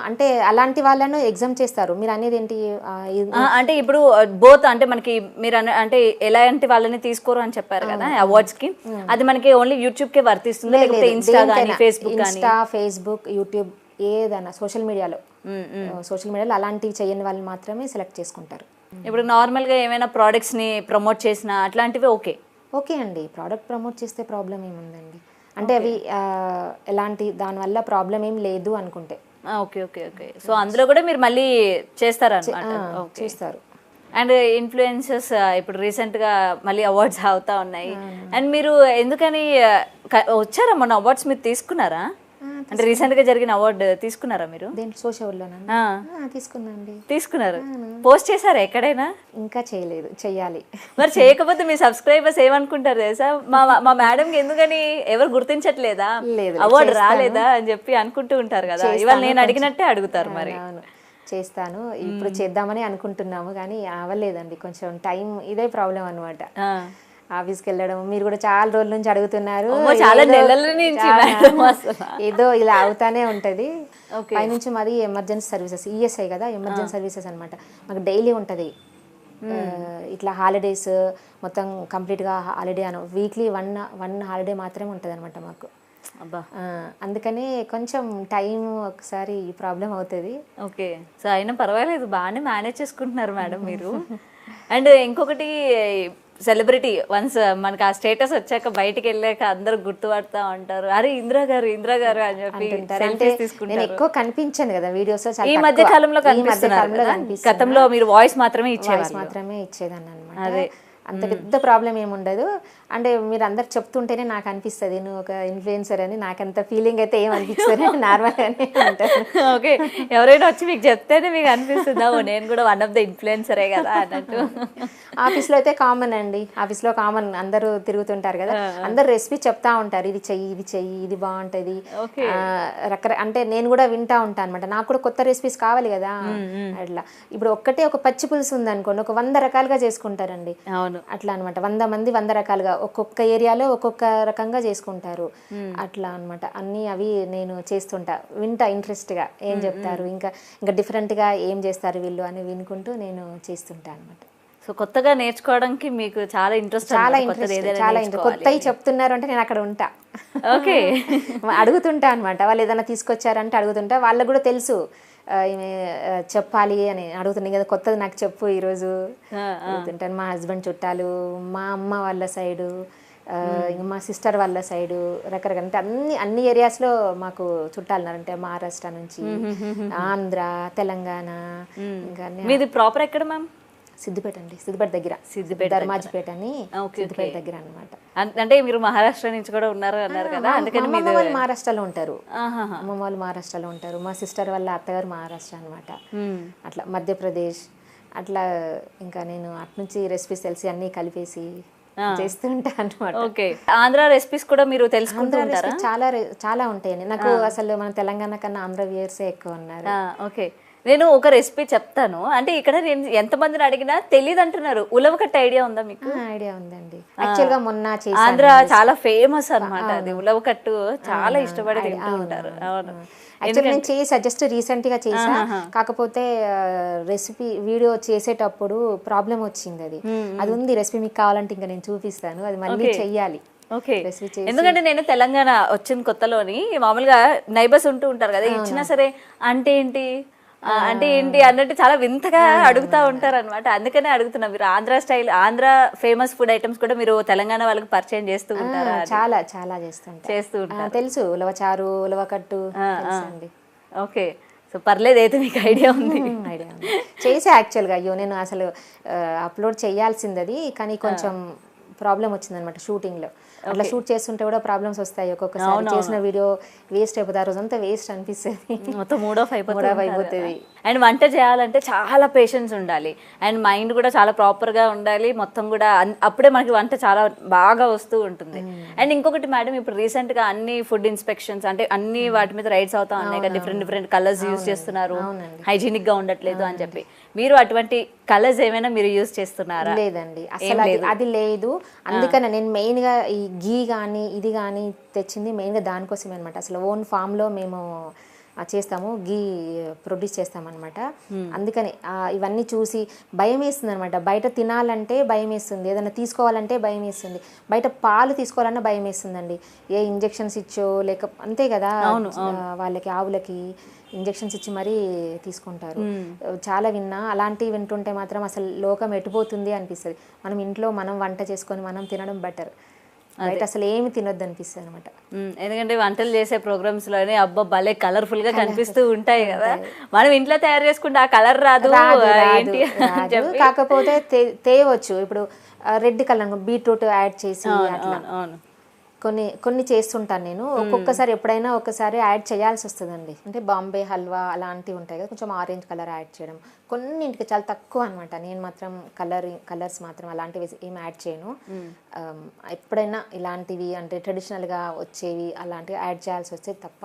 అంటే అలాంటి వాళ్ళను ఎగ్జామ్ చేస్తారు. మీరు అనేది ఏంటి అంటే ఇప్పుడు బోత్ అంటే మనకి మీరు అంటే ఎలాంటి వాళ్ళని తీసుకోరు అని చెప్పారు కదా అవార్డ్స్ కి, అది మనకి ఓన్లీ యూట్యూబ్ కే వర్తిస్తుంది లేకపోతే ఇన్స్టా కానీ ఫేస్బుక్, యూట్యూబ్ ఏదైనా సోషల్ మీడియాలో అలాంటివి చేయని వాళ్ళు మాత్రమే సెలెక్ట్ చేసుకుంటారు. ఇప్పుడు నార్మల్గా ఏమైనా ప్రోడక్ట్స్ని ప్రమోట్ చేసినా అట్లాంటివి ఓకే అండి. ప్రోడక్ట్ ప్రమోట్ చేస్తే ప్రాబ్లం ఏముందండి, అంటే అవి ఎలాంటి దానివల్ల ప్రాబ్లం ఏం లేదు అనుకుంటే. ఓకే ఓకే ఓకే, సో అందులో కూడా మీరు మళ్ళీ చేస్తారు. అండ్ ఇన్ఫ్లుయెన్సర్స్ ఇప్పుడు రీసెంట్గా మళ్ళీ అవార్డ్స్ అవుతా ఉన్నాయి. అండ్ మీరు ఎందుకని వచ్చారా మొన్న అవార్డ్స్ మీరు తీసుకున్నారా? అంటే రీసెంట్ గా జరిగిన అవార్డు తీసుకున్నారా మీరు? తీసుకున్నారు. పోస్ట్ చేశారా ఎక్కడైనా? ఇంకా చేయలేదు, చెయ్యాలి. మరి చేయకపోతే మీ సబ్స్క్రైబర్స్ ఏమనుకుంటారు తెలుసా, మా మేడం కి ఎందుకని ఎవరు గుర్తించట్లేదా, అవార్డు రాలేదా అని చెప్పి అనుకుంటూ ఉంటారు కదా. ఇవాళ నేను అడిగినట్టే అడుగుతారు. మరి చేస్తాను, ఇప్పుడు చేద్దామని అనుకుంటున్నాము కానీ అవ్వలేదండి, కొంచెం టైం ఇదే ప్రాబ్లం అనమాట. ఆఫీస్కి వెళ్ళడం, మీరు కూడా చాలా రోజుల నుంచి అడుగుతున్నారు, చాలా నెలల నుంచి ఏదో ఇలా అవుతానే ఉంటుంది. పైనుంచి మాది ఎమర్జెన్సీ సర్వీసెస్, ఈఎస్ఐ కదా, ఎమర్జెన్సీ సర్వీసెస్ అనమాట. మాకు డైలీ ఉంటుంది ఇట్లా హాలిడేస్ మొత్తం కంప్లీట్గా హాలిడే వీక్లీ వన్ హాలిడే మాత్రమే ఉంటుంది అనమాట మాకు. అందుకని కొంచెం టైం ఒకసారి ప్రాబ్లం అవుతుంది. ఓకే, సో అయినా పర్వాలేదు, బాగానే మేనేజ్ చేసుకుంటున్నారు మేడం మీరు. అండ్ ఇంకొకటి సెలబ్రిటీ వన్స్ మనకి ఆ స్టేటస్ వచ్చాక బయటికి వెళ్ళాక అందరూ గుర్తుపడతా ఉంటారు, అరే ఇందిరా గారు అని చెప్పి నేను ఎక్కువ కనిపించాను కదా వీడియోస్. ఈ మధ్య కాలంలో గతంలో మీరు వాయిస్ మాత్రమే ఇచ్చేదాన్ని అనమాట. అదే అంత పెద్ద ప్రాబ్లం ఏముండదు. అంటే మీరు అందరు చెప్తుంటేనే నాకు అనిపిస్తుంది నువ్వు ఒక ఇన్ఫ్లుయెన్సర్ అని. నాకంత ఫీలింగ్ అయితే ఏం అనిపిస్తుంది, నార్మల్గానే ఉంటాను. ఓకే, ఎవరైనా వచ్చి మీకు చెప్తేనే మీకు అనిపిస్తుందా నేను కూడా వన్ ఆఫ్ ద ఇన్ఫ్లుయెన్సరే కదా అన్నట్టు? ఆఫీస్లో అయితే కామన్ అండి, ఆఫీస్లో కామన్, అందరూ తిరుగుతుంటారు కదా, అందరు రెసిపీ చెప్తా ఉంటారు, ఇది చెయ్యి ఇది బాగుంటుంది. అంటే నేను కూడా వింటా ఉంటాను అనమాట, నాకు కూడా కొత్త రెసిపీస్ కావాలి కదా. అట్లా ఇప్పుడు ఒక్కటే ఒక పచ్చి పులుసు ఉంది అనుకోండి, ఒక 100 రకాలుగా చేసుకుంటారండి. అవును, అట్లా అనమాట, 100 మంది 100 రకాలుగా ఒక్కొక్క ఏరియాలో ఒక్కొక్క రకంగా చేసుకుంటారు. అట్లా అనమాట. అన్నీ అవి నేను చేస్తుంటా, వింటా ఇంట్రెస్ట్గా ఏం చెప్తారు, ఇంకా డిఫరెంట్గా ఏం చేస్తారు వీళ్ళు అని వినుకుంటూ నేను చేస్తుంటా అనమాట. సో కొత్తగా నేర్చుకోవడానికి మీకు చాలా ఇంట్రెస్ట్. కొత్తవి చెప్తున్నారు అంటే నేను అక్కడ ఉంటా. ఓకే, అడుగుతుంటా అనమాట. వాళ్ళు ఏదైనా తీసుకొచ్చారంటే అడుగుతుంటా. వాళ్ళకు కూడా తెలుసు ఈమె చెప్పాలి అని అడుగుతున్నాయి కదా, కొత్తది నాకు చెప్పు ఈరోజు అడుగుతుంటాను. మా హస్బెండ్ చుట్టాలు, మా అమ్మ వాళ్ళ సైడు, ఇంకా మా సిస్టర్ వాళ్ళ సైడు, రకరకాల అంటే అన్ని ఏరియాస్లో మాకు చుట్టాలు ఉన్నారు. అంటే మహారాష్ట్ర నుంచి, ఆంధ్ర, తెలంగాణ, ఇంకా మీది ప్రాపర్ ఎక్కడ మ్యామ్? సిద్దిపేట అండి, సిద్దిపేట దగ్గర, ధర్మాజిపేట అని, సిద్దిపేట దగ్గర అనమాట. అంటే మీరు మహారాష్ట్ర నుంచి కూడా ఉన్నారు అన్నారు కదా, అందుకని అమ్మమ్మ వాళ్ళు మహారాష్ట్రలో ఉంటారు. అమ్మమ్మ వాళ్ళు మహారాష్ట్రలో ఉంటారు. మా సిస్టర్ వాళ్ళ అత్తగారు మహారాష్ట్ర అనమాట. అట్లా మధ్యప్రదేశ్ అట్లా. ఇంకా నేను అటు నుంచి రెసిపీస్ తెలిసి అన్నీ కలిపేసి చేస్తూ ఉంటాను అనమాట. ఓకే, ఆంధ్ర రెసిపీస్ కూడా మీరు తెలుసుకుంటారా? చాలా ఉంటాయండి నాకు. అసలు మన తెలంగాణ కన్నా ఆంధ్ర వ్యూయర్సే ఎక్కువ ఉన్నారు. ఓకే, నేను ఒక రెసిపీ చెప్తాను. అంటే ఇక్కడ నేను ఎంతమందిని అడిగినా తెలియదు అంటున్నారు. ఉలవకట్ట ఐడియా ఉందా మీకు? ఐడియా ఉందండి. యాక్చువల్ గా మొన్న ఆంధ్ర చాలా ఫేమస్ అన్నమాట అది. ఉలవకట్టు చాలా ఇష్టపడి తింటూ ఉంటారు. అవును, యాక్చువల్లీ నేను చేసా, జస్ట్ రీసెంట్ గా చేసా. కాకపోతే రెసిపీ వీడియో చేసేటప్పుడు ప్రాబ్లం వచ్చింది. అది ఉంది రెసిపీ, మీకు కావాలంటే ఇంకా నేను చూపిస్తాను. అది మళ్ళీ చెయ్యాలి. ఓకే, ఎందుకంటే నేను తెలంగాణ వచ్చిన కొత్తలోని మామూలుగా నైబర్స్ ఉంటూ ఉంటారు కదా, ఇచ్చినా సరే అంటే ఏంటి అంటే ఏంటి అన్నట్టు చాలా వింతగా అడుగుతా ఉంటారు అనమాట. అందుకనే అడుగుతున్నా, మీరు Andhra style, Andhra famous food items కూడా మీరు తెలంగాణ వాళ్ళకి పరిచయం చేస్తూ ఉంటారా? చాలా చేస్తూ ఉంటారు. తెలుసు, ఉలవచారు, ఉలవకట్టు తెలుసండి. ఓకే, సో పర్లేదు, అయితే మీకు ఐడియా ఉంది. చేసా యాక్చువల్గా. అయ్యో నేను అసలు అప్లోడ్ చేయాల్సింది అది, కానీ కొంచెం ప్రాబ్లం వచ్చిందనమాట షూటింగ్లో. అట్లా షూట్ చేస్తుంటే కూడా ప్రాబ్లమ్స్ వస్తాయి ఒక్కొక్కసారి. చేసిన వీడియో వేస్ట్ అయిపోతుంది, ఆ రోజంతా వేస్ట్ అనిపిస్తుంది, మొత్తం మూడ్ ఆఫ్ అయిపోతుంది. అండ్ వంట చేయాలంటే చాలా పేషెన్స్ ఉండాలి, అండ్ మైండ్ కూడా చాలా ప్రాపర్గా ఉండాలి. మొత్తం కూడా అప్పుడే మనకి వంట చాలా బాగా వస్తూ ఉంటుంది. అండ్ ఇంకొకటి మేడం, ఇప్పుడు రీసెంట్గా అన్ని ఫుడ్ ఇన్స్పెక్షన్స్ అంటే అన్ని వాటి మీద రైడ్స్ అవుతా ఉన్నాయి కదా, డిఫరెంట్ కలర్స్ యూజ్ చేస్తున్నారు, హైజీనిక్గా ఉండట్లేదు అని చెప్పి. మీరు అటువంటి కలర్స్ ఏమైనా మీరు యూజ్ చేస్తున్నారా? లేదండి, అసలు అది లేదు. అందుకనే నేను మెయిన్గా ఈ గీ కానీ ఇది కానీ తెచ్చింది మెయిన్గా దానికోసమే అనమాట. అసలు ఓన్ ఫామ్లో మేము చేస్తాము, గీ ప్రొడ్యూస్ చేస్తామన్నమాట. అందుకని ఇవన్నీ చూసి భయం వేస్తుంది అనమాట. బయట తినాలంటే భయం వేస్తుంది, ఏదైనా తీసుకోవాలంటే భయం వేస్తుంది. బయట పాలు తీసుకోవాలన్నా భయం వేస్తుందండి. ఏ ఇంజెక్షన్స్ ఇచ్చో లేక అంతే కదా, వాళ్ళకి ఆవులకి ఇంజెక్షన్స్ ఇచ్చి మరీ తీసుకుంటారు. చాలా విన్నా. అలాంటివి వింటుంటే మాత్రం అసలు లోకం ఎటుపోతుంది అనిపిస్తుంది. మనం ఇంట్లో మనం వంట చేసుకొని మనం తినడం బెటర్. బయట అసలు ఏమి తినొద్దు అనిపిస్తుంది అనమాట. ఎందుకంటే వంటలు చేసే ప్రోగ్రామ్స్ లోనే అబ్బా భలే కలర్ఫుల్ గా కనిపిస్తూ ఉంటాయి కదా, మనం ఇంట్లో తయారు చేసుకుంటే ఆ కలర్ రాదు. కాకపోతే తేవచ్చు. ఇప్పుడు రెడ్ కలర్ బీట్రూట్ యాడ్ చేసి అట్లా కొన్ని చేస్తుంటాను నేను. ఒక్కొక్కసారి ఎప్పుడైనా ఒకసారి యాడ్ చేయాల్సి వస్తుందండి. అంటే బాంబే హల్వా అలాంటివి ఉంటాయి కదా, కొంచెం ఆరెంజ్ కలర్ యాడ్ చేయడం. కొన్నింటికి చాలా తక్కువ అనమాట. నేను మాత్రం కలర్స్ మాత్రం అలాంటివి ఏం యాడ్ చేయను. ఎప్పుడైనా ఇలాంటివి అంటే ట్రెడిషనల్గా వచ్చేవి అలాంటివి యాడ్ చేయాల్సి వస్తే తప్ప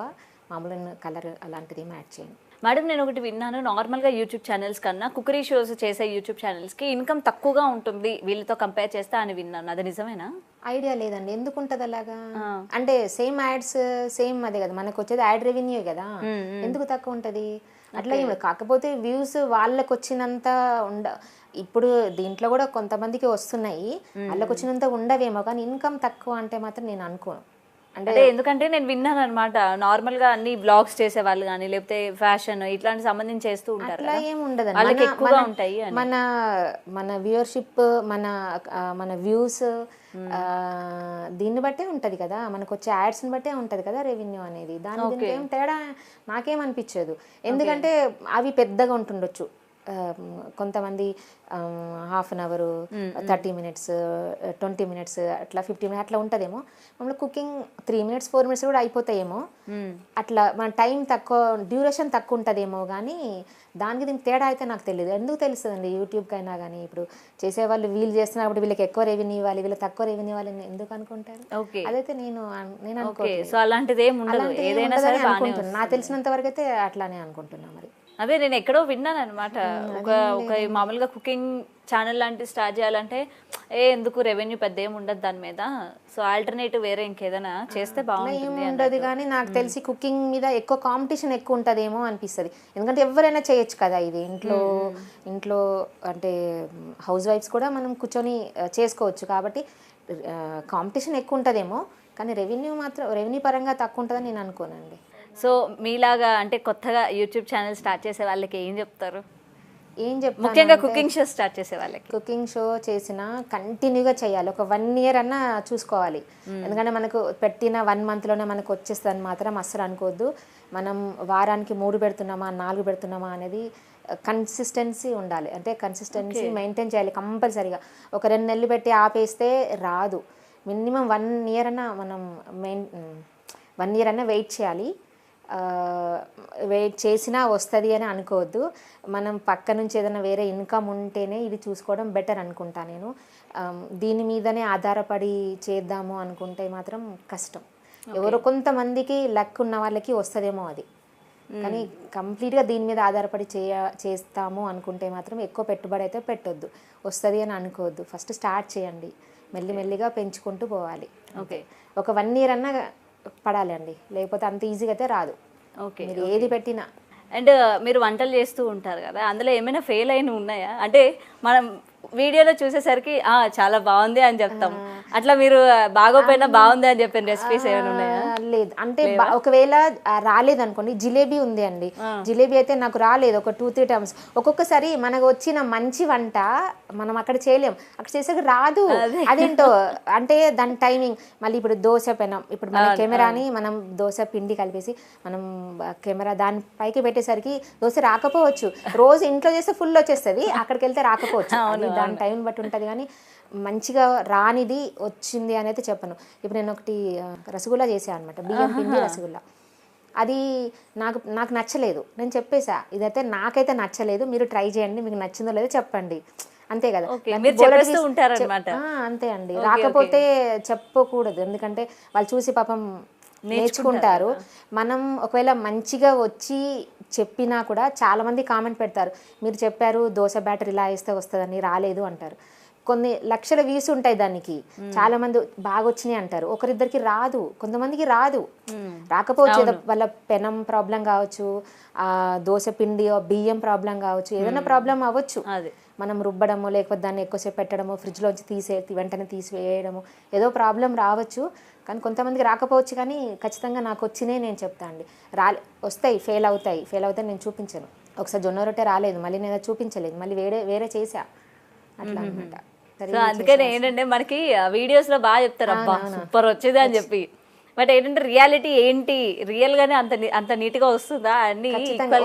మామూలు కలర్ అలాంటిది ఏం యాడ్ చేయను. మేడం, నేను ఒకటి విన్నాను, నార్మల్గా యూట్యూబ్ ఛానల్స్ కన్నా కుకరీ షోస్ చేసే యూట్యూబ్ ఛానల్స్కి ఇన్కమ్ తక్కువగా ఉంటుంది వీళ్ళతో కంపేర్ చేస్తే అని విన్నాను. అది నిజమేనా? ఐడియా లేదండి, ఎందుకు ఉంటుంది అలాగా? అంటే సేమ్ యాడ్స్ సేమ్ అదే కదా, మనకు వచ్చేది యాడ్ రెవెన్యూ కదా, ఎందుకు తక్కువ ఉంటుంది? అట్లా ఏమి. కాకపోతే వ్యూస్ వాళ్ళకు వచ్చినంత ఇప్పుడు దీంట్లో కూడా కొంతమందికి వస్తున్నాయి, వాళ్ళకి వచ్చినంత ఉండవేమో, కానీ ఇన్కమ్ తక్కువ అంటే మాత్రం నేను అనుకోను. అంటే ఎందుకంటే నేను విన్నాను అనమాట, నార్మల్ గా అన్ని బ్లాగ్స్ చేసే వాళ్ళు కానీ లేకపోతే ఫ్యాషన్ ఇట్లాంటి సంబంధించి చేస్తూ ఉంటారు. అట్లా ఏమి ఉండదు, వాళ్ళకి ఎక్కువగా ఉంటాయి. మన వ్యూవర్షిప్, మన వ్యూస్ దీన్ని బట్టే ఉంటది కదా, మనకు వచ్చే యాడ్స్ ని బట్టే ఉంటది కదా రెవెన్యూ అనేది. దానికి ఏం తేడా నాకేమనిపించదు. ఎందుకంటే అవి పెద్దగా ఉంటుండొచ్చు, కొంతమంది half an hour, 30 minutes, 20 minutes, అట్లా 50 minutes అట్లా ఉంటుందేమో. మమ్మల్ని కుకింగ్ 3 minutes 4 minutes కూడా అయిపోతాయేమో. అట్లా మన టైం తక్కువ, డ్యూరేషన్ తక్కువ ఉంటుందేమో. కానీ దానికి దీనికి తేడా అయితే నాకు తెలియదు. ఎందుకు తెలుస్తుందండి యూట్యూబ్కైనా కానీ. ఇప్పుడు చేసేవాళ్ళు వీళ్ళు చేస్తున్నప్పుడు వీళ్ళకి ఎక్కువ రెవెన్యూ ఇవ్వాలి, వీళ్ళకి తక్కువ రెవెన్యూ ఇవ్వాలి ఎందుకు అనుకుంటారు? అదైతే నేను అనుకోలేదు. సో అలాంటిది ఏమి ఉండదు, ఏదైనా సరే అనుకుంటున్నాను. నాకు తెలిసినంత వరకు అయితే అట్లానే అనుకుంటున్నా. మరి అదే నేను ఎక్కడో విన్నాను అనమాట, ఒక మామూలుగా కుకింగ్ ఛానల్ లాంటివి స్టార్ట్ చేయాలంటే ఎందుకు రెవెన్యూ పెద్ద ఏమి ఉండదు దాని మీద, సో ఆల్టర్నేటివ్ వేరే ఇంకేదైనా చేస్తే బాగుంటుంది ఉండదు. కానీ నాకు తెలిసి కుకింగ్ మీద ఎక్కువ కాంపిటీషన్ ఎక్కువ ఉంటుందేమో అనిపిస్తుంది. ఎందుకంటే ఎవరైనా చేయొచ్చు కదా ఇది. ఇంట్లో అంటే హౌస్ వైఫ్స్ కూడా మనం కూర్చొని చేసుకోవచ్చు కాబట్టి కాంపిటీషన్ ఎక్కువ ఉంటుందేమో. కానీ రెవెన్యూ పరంగా తక్కువ ఉంటుందని నేను అనుకోనండి. సో మీలాగా అంటే కొత్తగా యూట్యూబ్ ఛానల్ స్టార్ట్ చేసే వాళ్ళకి ఏం చెప్తారు? ఏం చెప్తాను ముఖ్యంగా కుకింగ్ షో స్టార్ట్ చేసే వాళ్ళకి. కుకింగ్ షో చేసిన కంటిన్యూగా చేయాలి, ఒక 1 year అన్నా చూసుకోవాలి. ఎందుకంటే మనకు పెట్టిన 1 monthలోనే మనకు వచ్చేస్తుందని మాత్రం అస్సలు అనుకోవద్దు. మనం వారానికి 3 పెడుతున్నామా 4 పెడుతున్నామా అనేది కన్సిస్టెన్సీ ఉండాలి. అంటే కన్సిస్టెన్సీ మెయింటైన్ చేయాలి కంపల్సరీగా. ఒక 2 నెలలు పెట్టి ఆపేస్తే రాదు. మినిమం 1 year అన్నా మనం 1 year అన్నా వెయిట్ చేయాలి. వెయిట్ చేసినా వస్తుంది అని అనుకోవద్దు. మనం పక్క నుంచి ఏదైనా వేరే ఇన్కమ్ ఉంటేనే ఇది చూసుకోవడం బెటర్ అనుకుంటా నేను. దీని మీదనే ఆధారపడి చేద్దాము అనుకుంటే మాత్రం కష్టం. ఎవరో కొంతమందికి లక్ ఉన్న వాళ్ళకి వస్తుందేమో అది, కానీ కంప్లీట్గా దీని మీద ఆధారపడి చేస్తాము అనుకుంటే మాత్రం ఎక్కువ పెట్టుబడి అయితే పెట్టొద్దు, వస్తుంది అని అనుకోవద్దు. ఫస్ట్ స్టార్ట్ చేయండి, మెల్లిమెల్లిగా పెంచుకుంటూ పోవాలి. ఓకే, ఒక 1 year అన్నా పడాలి అండి, లేకపోతే అంత ఈజీగా అయితే రాదు. ఓకే, మీరు ఏది పెట్టినా. అండ్ మీరు వంటలు చేస్తూ ఉంటారు కదా, అందులో ఏమైనా ఫెయిల్ అయినవి ఉన్నాయా? అంటే మనం వీడియోలో చూసేసరికి చాలా బాగుంది అని చెప్తాం, అట్లా మీరు బాగోపోయినా బాగుంది అని చెప్పిన రెసిపీస్ ఏమైనా ఉన్నాయా? లేదు అంటే ఒకవేళ రాలేదు అనుకోండి, జిలేబీ ఉంది అండి, జిలేబీ అయితే నాకు రాలేదు ఒక 2-3 times. ఒక్కొక్కసారి మనకు వచ్చిన మంచి వంట మనం అక్కడ చేయలేం, అక్కడ చేసాక రాదు. అదేంటో అంటే దాని టైమింగ్. మళ్ళీ ఇప్పుడు దోశ పెనం, ఇప్పుడు మన కెమెరాని మనం దోశ పిండి కలిపేసి మనం కెమెరా దాని పైకి పెట్టేసరికి దోశ రాకపోవచ్చు. రోజు ఇంట్లో చేస్తే ఫుల్ వచ్చేస్తుంది, అక్కడికి వెళ్తే రాకపోవచ్చు. దాని టైం బట్టి ఉంటుంది. కానీ మంచిగా రానిది వచ్చింది అని అయితే చెప్పను. ఇప్పుడు నేను ఒకటి రసగుల్లా చేశాను అనమాట, బియ్యం పిండి రసగుల్లా. అది నాకు నచ్చలేదు, నేను చెప్పేసా ఇదైతే నాకైతే నచ్చలేదు, మీరు ట్రై చేయండి, మీకు నచ్చిందో లేదో చెప్పండి, అంతే కదా. అంతే అండి, రాకపోతే చెప్పకూడదు, ఎందుకంటే వాళ్ళు చూసి పాపం నేర్చుకుంటారు. మనం ఒకవేళ మంచిగా వచ్చి చెప్పినా కూడా చాలామంది కామెంట్ పెడతారు, మీరు చెప్పారు దోశ బ్యాటర్ ఇలా వేస్తే వస్తుందని, రాలేదు అంటారు. కొన్ని లక్షల వ్యూస్ ఉంటాయి దానికి, చాలా మంది బాగా వచ్చినాయి అంటారు. ఒకరిద్దరికి రాదు, కొంతమందికి రాదు, రాకపోవచ్చు. వాళ్ళ పెనం ప్రాబ్లం కావచ్చు, దోశ పిండి బియ్యం ప్రాబ్లం కావచ్చు, ఏదైనా ప్రాబ్లం అవ్వచ్చు. మనం రుబ్బడము, లేకపోతే దాన్ని ఎక్కువసేపు పెట్టడము, ఫ్రిడ్జ్లోంచి వెంటనే తీసివేయడము, ఏదో ప్రాబ్లం రావచ్చు. కానీ కొంతమందికి రాకపోవచ్చు, కానీ ఖచ్చితంగా నాకు వచ్చినాయి నేను చెప్తా అండి. వస్తాయి, ఫెయిల్ అవుతాయి నేను చూపించను. ఒకసారి జొన్న రొట్టె రాలేదు, మళ్ళీ నేను చూపించలేదు, మళ్ళీ వేరే చేసా, అట్లా అనమాట. అందుకని ఏంటంటే మనకి వీడియోస్ లో బాగా చెప్తారు, అబ్బా సూపర్ వచ్చేది అని చెప్పి, బట్ ఏంటంటే రియాలిటీ ఏంటి, రియల్ గానే అంత నీట్ గా వస్తుందా అని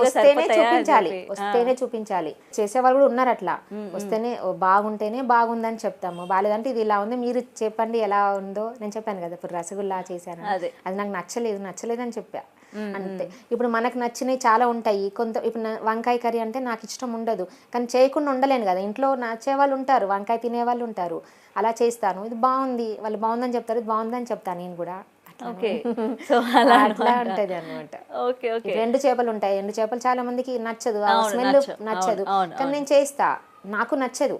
వస్తేనే చూపించాలి. చేసేవాళ్ళు కూడా ఉన్నారు అట్లా, వస్తేనే బాగుంటేనే బాగుందని చెప్తాము, బాగాలేదంటే ఇది ఇలా ఉంది మీరు చెప్పండి ఎలా ఉందో. నేను చెప్పాను కదా ఇప్పుడు రసగుల్లా చేశాను, అది నాకు నచ్చలేదు అని చెప్పా, అంతే. ఇప్పుడు మనకు నచ్చినవి చాలా ఉంటాయి. ఇప్పుడు వంకాయ కర్రీ అంటే నాకు ఇష్టం ఉండదు, కానీ చేయకుండా ఉండలేను కదా, ఇంట్లో నచ్చే వాళ్ళు ఉంటారు, వంకాయ తినే వాళ్ళు ఉంటారు, అలా చేస్తాను. ఇది బాగుంది, వాళ్ళు బాగుందని చెప్తారు, ఇది బాగుందని చెప్తాను నేను కూడా, అట్లా ఉంటది అనమాట. 2 చేపలు ఉంటాయి, 2 చేపలు చాలా మందికి నచ్చదు, స్మెల్ నచ్చదు, కానీ నేను చేస్తా, నాకు నచ్చదు,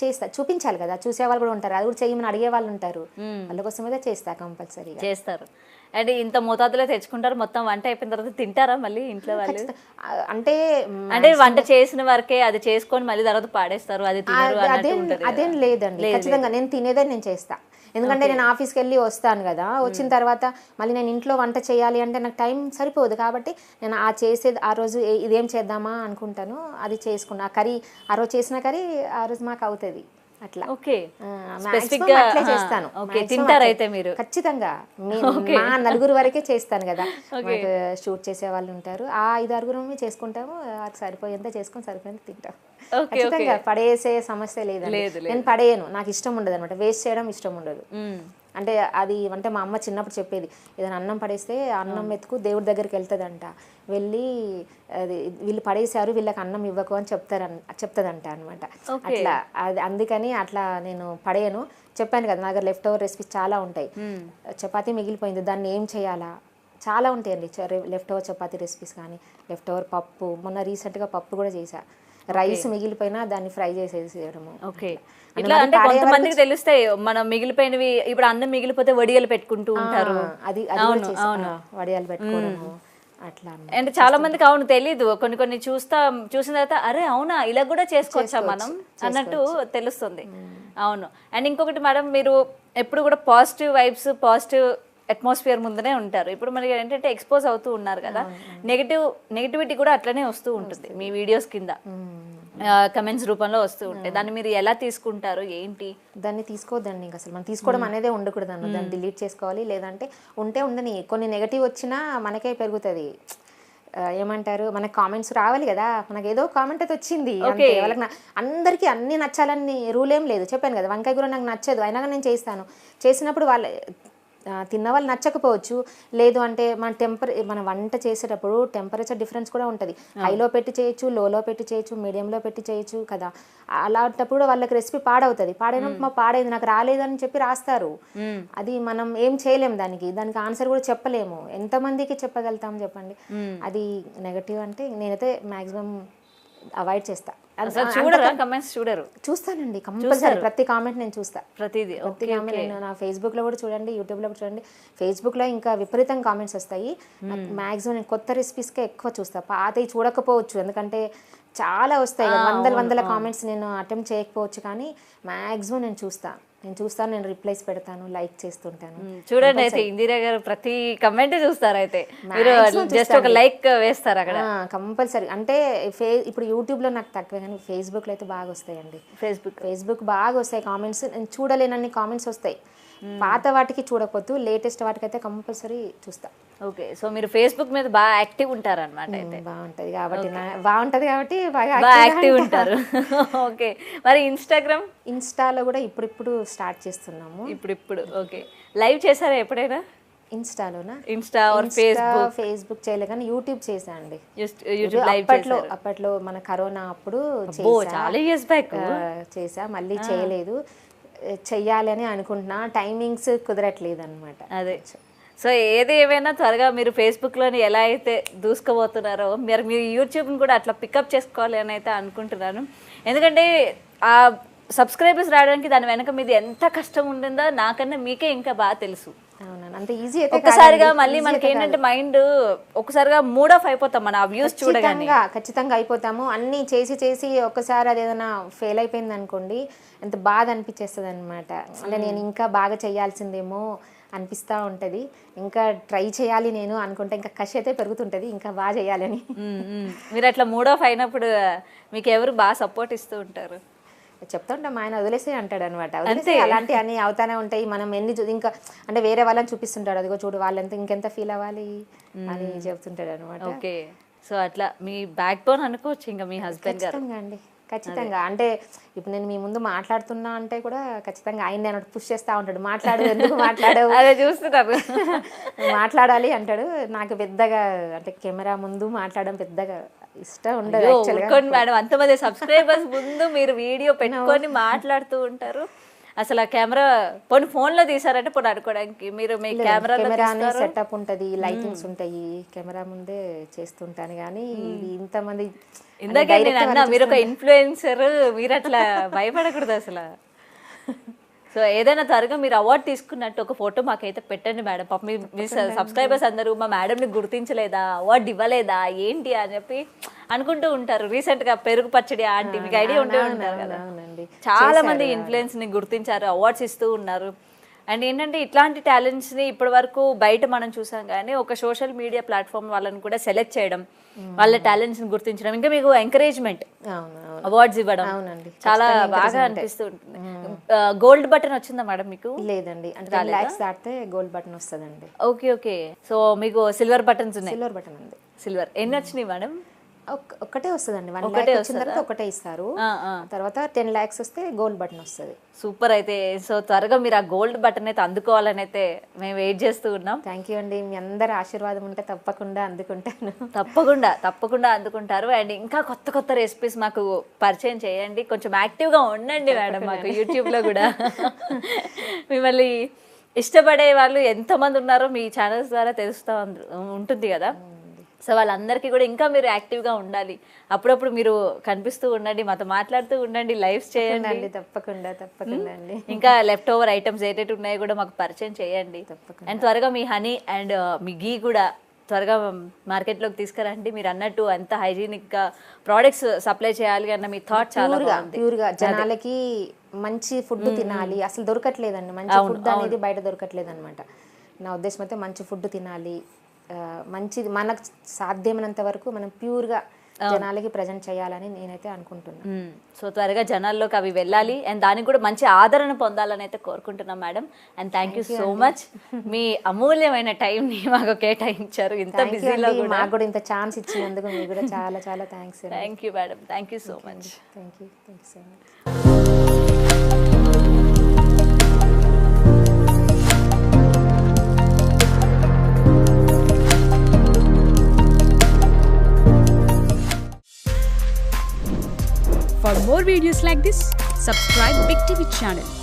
చేస్తా, చూపించాలి కదా, చూసేవాళ్ళు కూడా ఉంటారు, అది కూడా చేయమని అడిగే వాళ్ళు ఉంటారు, వాళ్ళ కోసం అయితే చేస్తా, కంపల్సరీగా చేస్తారు. అంటే ఇంత మోతాదులో తెచ్చుకుంటారు, మొత్తం వంట అయిపోయిన తర్వాత తింటారా మళ్ళీ ఇంట్లో వాళ్ళు? అంటే వంట చేసిన వరకే అది చేసుకొని మళ్ళీ తర్వాత పాడేస్తారు, అది అదేం లేదండి. ఖచ్చితంగా నేను తినేదే నేను చేస్తా, ఎందుకంటే నేను ఆఫీస్కి వెళ్ళి వస్తాను కదా, వచ్చిన తర్వాత మళ్ళీ నేను ఇంట్లో వంట చేయాలి అంటే నాకు టైం సరిపోదు. కాబట్టి నేను చేసేది ఆ రోజు ఇదేం చేద్దామా అనుకుంటాను, అది చేసుకున్నా. ఆ కర్రీ ఆ రోజు చేసిన కర్రీ ఆ రోజు మాకు అవుతుంది, అట్లా. అట్లే చేస్తాను. తింటారైతే మీరు ఖచ్చితంగా మా 4 వరకే చేస్తాను కదా, మాకు షూట్ చేసే వాళ్ళు ఉంటారు, ఆ 5-6 చేసుకుంటాము, అది సరిపోయేంత చేసుకొని సరిపోయేంత తింటాం. ఖచ్చితంగా పడేసే సమస్య లేదండి, నేను పడేయను, నాకు ఇష్టం ఉండదు అనమాట, వేస్ట్ చేయడం ఇష్టం ఉండదు. అంటే అది అంటే మా అమ్మ చిన్నప్పుడు చెప్పేది, ఏదైనా అన్నం పడేస్తే అన్నం మెతుకు దేవుడి దగ్గరికి వెళ్తుందంట, వెళ్ళి అది వీళ్ళు పడేసారు వీళ్ళకి అన్నం ఇవ్వకు అని చెప్తుందంట అనమాట. అట్లా అది అందుకని అట్లా నేను పడేయను. చెప్పాను కదా నా దగ్గర లెఫ్ట్ ఓవర్ రెసిపీస్ చాలా ఉంటాయి. చపాతీ మిగిలిపోయింది, దాన్ని ఏం చేయాలా, చాలా ఉంటాయండి లెఫ్ట్ ఓవర్ చపాతీ రెసిపీస్, కానీ లెఫ్ట్ ఓవర్ పప్పు, మొన్న రీసెంట్గా పప్పు కూడా చేశా, రైస్ మిగిలిపోయినా దాన్ని ఫ్రై చేసేసేయడము. ఇట్లా అంటే కొంతమందికి తెలుస్తాయి మనం మిగిలిపోయినవి, ఇప్పుడు అన్నం మిగిలిపోతే వడియాలు పెట్టుకుంటూ ఉంటారు, వడియాలు పెట్టుకోవడము అట్లా. అంటే చాలా మందికి అవును తెలీదు, కొన్ని చూసిన తర్వాత అరే అవునా ఇలా కూడా చేసుకోవచ్చా మనం అన్నట్టు తెలుస్తుంది. అవును. అండ్ ఇంకొకటి మేడం, మీరు ఎప్పుడు కూడా పాజిటివ్ వైబ్స్, పాజిటివ్ అట్మాస్ఫియర్ ముందునే ఉంటారు. ఇప్పుడు మనకి ఏంటంటే ఎక్స్పోజ్ అవుతూ ఉన్నారు కదా, నెగిటివిటీ కూడా అట్లనే వస్తూ ఉంటుంది మీ వీడియోస్ కింద, కమెంట్స్ రూపంలో వస్తూ ఉంటాయి. దాన్ని మీరు ఎలా తీసుకుంటారు ఏంటి? దాన్ని తీసుకోవద్దండి, ఇంకా అసలు మనం తీసుకోవడం అనేది ఉండకూడదు అన్న, దాన్ని డిలీట్ చేసుకోవాలి. లేదంటే ఉంటే ఉండని, కొన్ని నెగటివ్ వచ్చినా మనకే పెరుగుతుంది. ఏమంటారు, మనకి కామెంట్స్ రావాలి కదా, మనకి ఏదో కామెంట్ అయితే వచ్చింది అంతే. వాళ్ళకి అందరికీ అన్ని నచ్చాలని రూల్ ఏం లేదు. చెప్పాను కదా, వంకాయ కూర నాకు నచ్చదు, అయినా కానీ నేను చేస్తాను. చేసినప్పుడు వాళ్ళ తిన్న వాళ్ళు నచ్చకపోవచ్చు. లేదు అంటే మన వంట చేసేటప్పుడు టెంపరేచర్ డిఫరెన్స్ కూడా ఉంటుంది. హైలో పెట్టి చేయొచ్చు, లోలో పెట్టి చేయొచ్చు, మీడియంలో పెట్టి చేయొచ్చు కదా. అలాంటప్పుడు వాళ్ళకి రెసిపీ పాడవుతుంది. పాడైనప్పుడు పాడైంది నాకు రాలేదని చెప్పి రాస్తారు. అది మనం ఏం చేయలేము, దానికి ఆన్సర్ కూడా చెప్పలేము. ఎంతమందికి చెప్పగలుగుతాం చెప్పండి. అది నెగటివ్ అంటే నేనైతే మ్యాక్సిమం అవాయిడ్ చేస్తా. చూడరు? చూస్తానండి కంపల్సరీ, ప్రతి కామెంట్ నేను చూస్తా. ప్రతి కామెంట్ నేను నా ఫేస్బుక్లో కూడా చూడండి, యూట్యూబ్లో కూడా చూడండి. ఫేస్బుక్లో ఇంకా విపరీతంగా కామెంట్స్ వస్తాయి. మ్యాక్సిమం నేను కొత్త రెసిపీస్కే ఎక్కువ చూస్తా. పాతవి చూడకపోవచ్చు, ఎందుకంటే చాలా వస్తాయి వందల కామెంట్స్. నేను అటెంప్ట్ చేయకపోవచ్చు, కానీ మ్యాక్సిమం నేను చూస్తాను, నేను రిప్లైస్ పెడతాను, లైక్ చేస్తుంటాను. చూడండి అయితే ఇందిరా గారు ప్రతి కమెంట్ చూస్తారు. అయితే మీరు జస్ట్ ఒక లైక్ వేస్తారు అక్కడ కంపల్సరీ. అంటే ఇప్పుడు యూట్యూబ్ లో నాకు తక్కువే, కానీ ఫేస్బుక్ లో అయితే బాగా వస్తాయండి. ఫేస్బుక్ బాగా వస్తాయి కామెంట్స్. నేను చూడలేనన్ని కామెంట్స్ వస్తాయి. పాత వాటికి చూడకపోతే లేటెస్ట్ వాటికి అయితే కంపల్సరీ చూస్తా. ఓకే, సో మీరు ఫేస్బుక్ మీద బాగా యాక్టివ్ ఉంటారు అనమాట. అయితే బాగుంటది కాబట్టి బాగా యాక్టివ్ ఉంటారు. ఓకే, మరి ఇన్స్టాలో కూడా ఇప్పుడు స్టార్ట్ చేస్తున్నాము. ఇప్పుడు ఓకే, లైవ్ చేశారా ఎప్పుడైనా? ఇన్స్టాలోనా? ఫేస్బుక్ చేయలే, కానీ యూట్యూబ్ చేసా అండి. అప్పట్లో మన కరోనా అప్పుడు చాలా ఇయర్స్ బ్యాక్ చేసా, మళ్ళీ చేయలేదు. చెయ్యాలి అని అనుకుంటున్నా, టైమింగ్స్ కుదరట్లేదు అనమాట. అదే, సో ఏది ఏమైనా త్వరగా మీరు ఫేస్బుక్లోని ఎలా అయితే దూసుకుపోతున్నారో మీరు యూట్యూబ్ని కూడా అట్లా పికప్ చేసుకోవాలి అని అయితే అనుకుంటున్నాను. ఎందుకంటే ఆ సబ్స్క్రైబర్స్ రావడానికి దాని వెనక మీది ఎంత కష్టం ఉంటుందో నాకన్నా మీకే ఇంకా బాగా తెలుసు. అంత ఈజీ ఒక్కసారిగా మళ్ళీ మనకి ఏంటంటే మైండ్ ఒక్కసారిగా మూడ్ ఆఫ్ అయిపోతాం. మన వ్యూస్ చూడగానే ఖచ్చితంగా అయిపోతాము. అన్ని చేసి ఒక్కసారి అది ఏదైనా ఫెయిల్ అయిపోయింది అనుకోండి, ఎంత బాధ అనిపించేస్తుంది అనమాట. అంటే నేను ఇంకా బాగా చేయాల్సిందేమో అనిపిస్తూ ఉంటుంది. ఇంకా ట్రై చేయాలి నేను అనుకుంటే ఇంకా కషి అయితే పెరుగుతుంటుంది, ఇంకా బాగా చేయాలని. మీరు అట్లా మూడ్ ఆఫ్ అయినప్పుడు మీకు ఎవరు బాగా సపోర్ట్ ఇస్తూ ఉంటారు? చెప్తా ఉంటాం, ఆయన వదిలేసే అంటాడు అనమాట. వదిలేసే అలాంటి అన్ని అవుతానే ఉంటాయి. మనం ఎన్ని ఇంకా అంటే వేరే వాళ్ళని చూపిస్తుంటాడు, అదిగో చూడు వాళ్ళంతా ఇంకెంత ఫీల్ అవ్వాలి అని చెప్తుంటాడు అనమాట. ఓకే, సో అట్లా మీ బ్యాక్ బోన్ అనుకోవచ్చు ఇంకా మీ హస్బెండ్ గారు. అండి ఖచ్చితంగా. అంటే ఇప్పుడు నేను మీ ముందు మాట్లాడుతున్నా అంటే కూడా ఖచ్చితంగా ఆయన నేను పుష్ చేస్తూ ఉంటాడు, మాట్లాడు, ఎందుకు మాట్లాడవు, అదే చూస్తున్నారు, మాట్లాడాలి అంటాడు. నాకు పెద్దగా అంటే కెమెరా ముందు మాట్లాడడం పెద్దగా ఇష్టం ఉండదు. మేడం, అంతమంది సబ్స్క్రైబర్స్ ముందు మీరు వీడియో పెట్టుకొని మాట్లాడుతూ ఉంటారు. అసలు ఆ కెమెరా పోనీ ఫోన్లో తీసారంటే పోనీ అనుకోవడానికి మీరు మీ కెమెరా సెటప్ ఉంటుంది, లైటింగ్స్ ఉంటాయి, కెమెరా ముందే చేస్తుంటాను. కానీ ఇంతమంది ఇందాకే నేను అన్నా మీరు ఒక ఇన్ఫ్లుయెన్సర్, మీరు అట్లా భయపడకూడదు అసలు. సో ఏదైనా త్వరగా మీరు అవార్డు తీసుకున్నట్టు ఒక ఫోటో మాకైతే పెట్టండి మేడం. పాప మీ సబ్స్క్రైబర్స్ అందరూ మా మేడంని గుర్తించలేదా, అవార్డు ఇవ్వలేదా ఏంటి అని చెప్పి అనుకుంటూ ఉంటారు. రీసెంట్గా పెరుగు పచ్చడి ఆంటీ మీకు ఐడియా ఉంటే ఉంటారు కదా, చాలా మంది ఇన్ఫ్లుయెన్స్ని గుర్తించారు, అవార్డ్స్ ఇస్తూ ఉన్నారు. అండ్ ఏంటంటే ఇట్లాంటి టాలెంట్స్ని ఇప్పటి వరకు బయట మనం చూసాం, కానీ ఒక సోషల్ మీడియా ప్లాట్ఫామ్ వాళ్ళని కూడా సెలెక్ట్ చేయడం, వాళ్ళ టాలెంట్స్ని గుర్తించడం, ఇంకా మీకు ఎంకరేజ్మెంట్, అవార్డ్స్ ఇవ్వడం చాలా బాగా అనిపిస్తూ ఉంటుంది. గోల్డ్ బటన్ వచ్చిందా మేడం మీకు? లేదండి, అంటే 10 lakhs దాటితే గోల్డ్ బటన్ వస్తుందండి. ఓకే, సో మీకు సిల్వర్ బటన్స్ ఉన్నాయి? సిల్వర్ బటన్ ఉంది. సిల్వర్ ఎన్ని వచ్చినాయి మేడం? ఒకటే వస్తుందండి. 1 lakh వచ్చిన తర్వాత ఒకటే ఇస్తారు, తర్వాత 10 lakhs వస్తే గోల్డ్ బటన్ వస్తుంది. సూపర్. అయితే సో త్వరగా మీరు ఆ గోల్డ్ బటన్ అయితే అందుకోవాలని అయితే మేము వెయిట్ చేస్తూ ఉన్నాం. థ్యాంక్ యూ అండి, మీ అందరి ఆశీర్వాదం ఉంటే తప్పకుండా అందుకుంటాను. తప్పకుండా అందుకుంటారు. అండ్ ఇంకా కొత్త రెసిపీస్ మాకు పరిచయం చేయండి, కొంచెం యాక్టివ్గా ఉండండి మేడం మాకు యూట్యూబ్లో కూడా. మిమ్మల్ని ఇష్టపడే వాళ్ళు ఎంతమంది ఉన్నారో మీ ఛానల్స్ ద్వారా తెలుస్తూ ఉంటుంది కదా. సో వాళ్ళందరికీ కూడా ఇంకా మీరు యాక్టివ్గా ఉండాలి, అప్పుడప్పుడు మీరు కనిపిస్తూ ఉండండి, మాతో మాట్లాడుతూ ఉండండి, లైవ్స్ చేయండి. తప్పకుండా అండి. ఇంకా లెఫ్ట్ ఓవర్ ఐటమ్స్ ఏటేటి ఉన్నాయో కూడా మాకు పరిచయం చేయండి. అండ్ త్వరగా మీ హనీ అండ్ మీ గీ కూడా త్వరగా మార్కెట్లోకి తీసుకురండి. మీరు అన్నట్టు అంత హైజీనిక్గా ప్రోడక్ట్స్ సప్లై చేయాలి అన్న మీ థాట్ చాలా ప్యూర్గా జనాలకి మంచి ఫుడ్ తినాలి, అసలు దొరకట్లేదండి, మంచి ఫుడ్ అనేది బయట దొరకట్లేదు అనమాట. నా ఉద్దేశం అయితే మంచి ఫుడ్ తినాలి, మంచిది మనకు సాధ్యమైనంత వరకు మనం ప్యూర్గా జనాలకి ప్రజెంట్ చేయాలని నేనైతే అనుకుంటున్నాను. సో త్వరగా జనాల్లోకి అవి వెళ్ళాలి అండ్ దానికి కూడా మంచి ఆదరణ పొందాలని అయితే కోరుకుంటున్నాం madam. And thank you so much, మీ అమూల్యమైన టైంని మాకు కేటాయించారు ఇంత బిజీలో కూడా. మాకు కూడా ఇంత ఛాన్స్ ఇచ్చినందుకు మీకు కూడా చాలా చాలా thanks. Thank you madam, thank you so much. Thank you so much. For more videos like this, subscribe Big TV channel.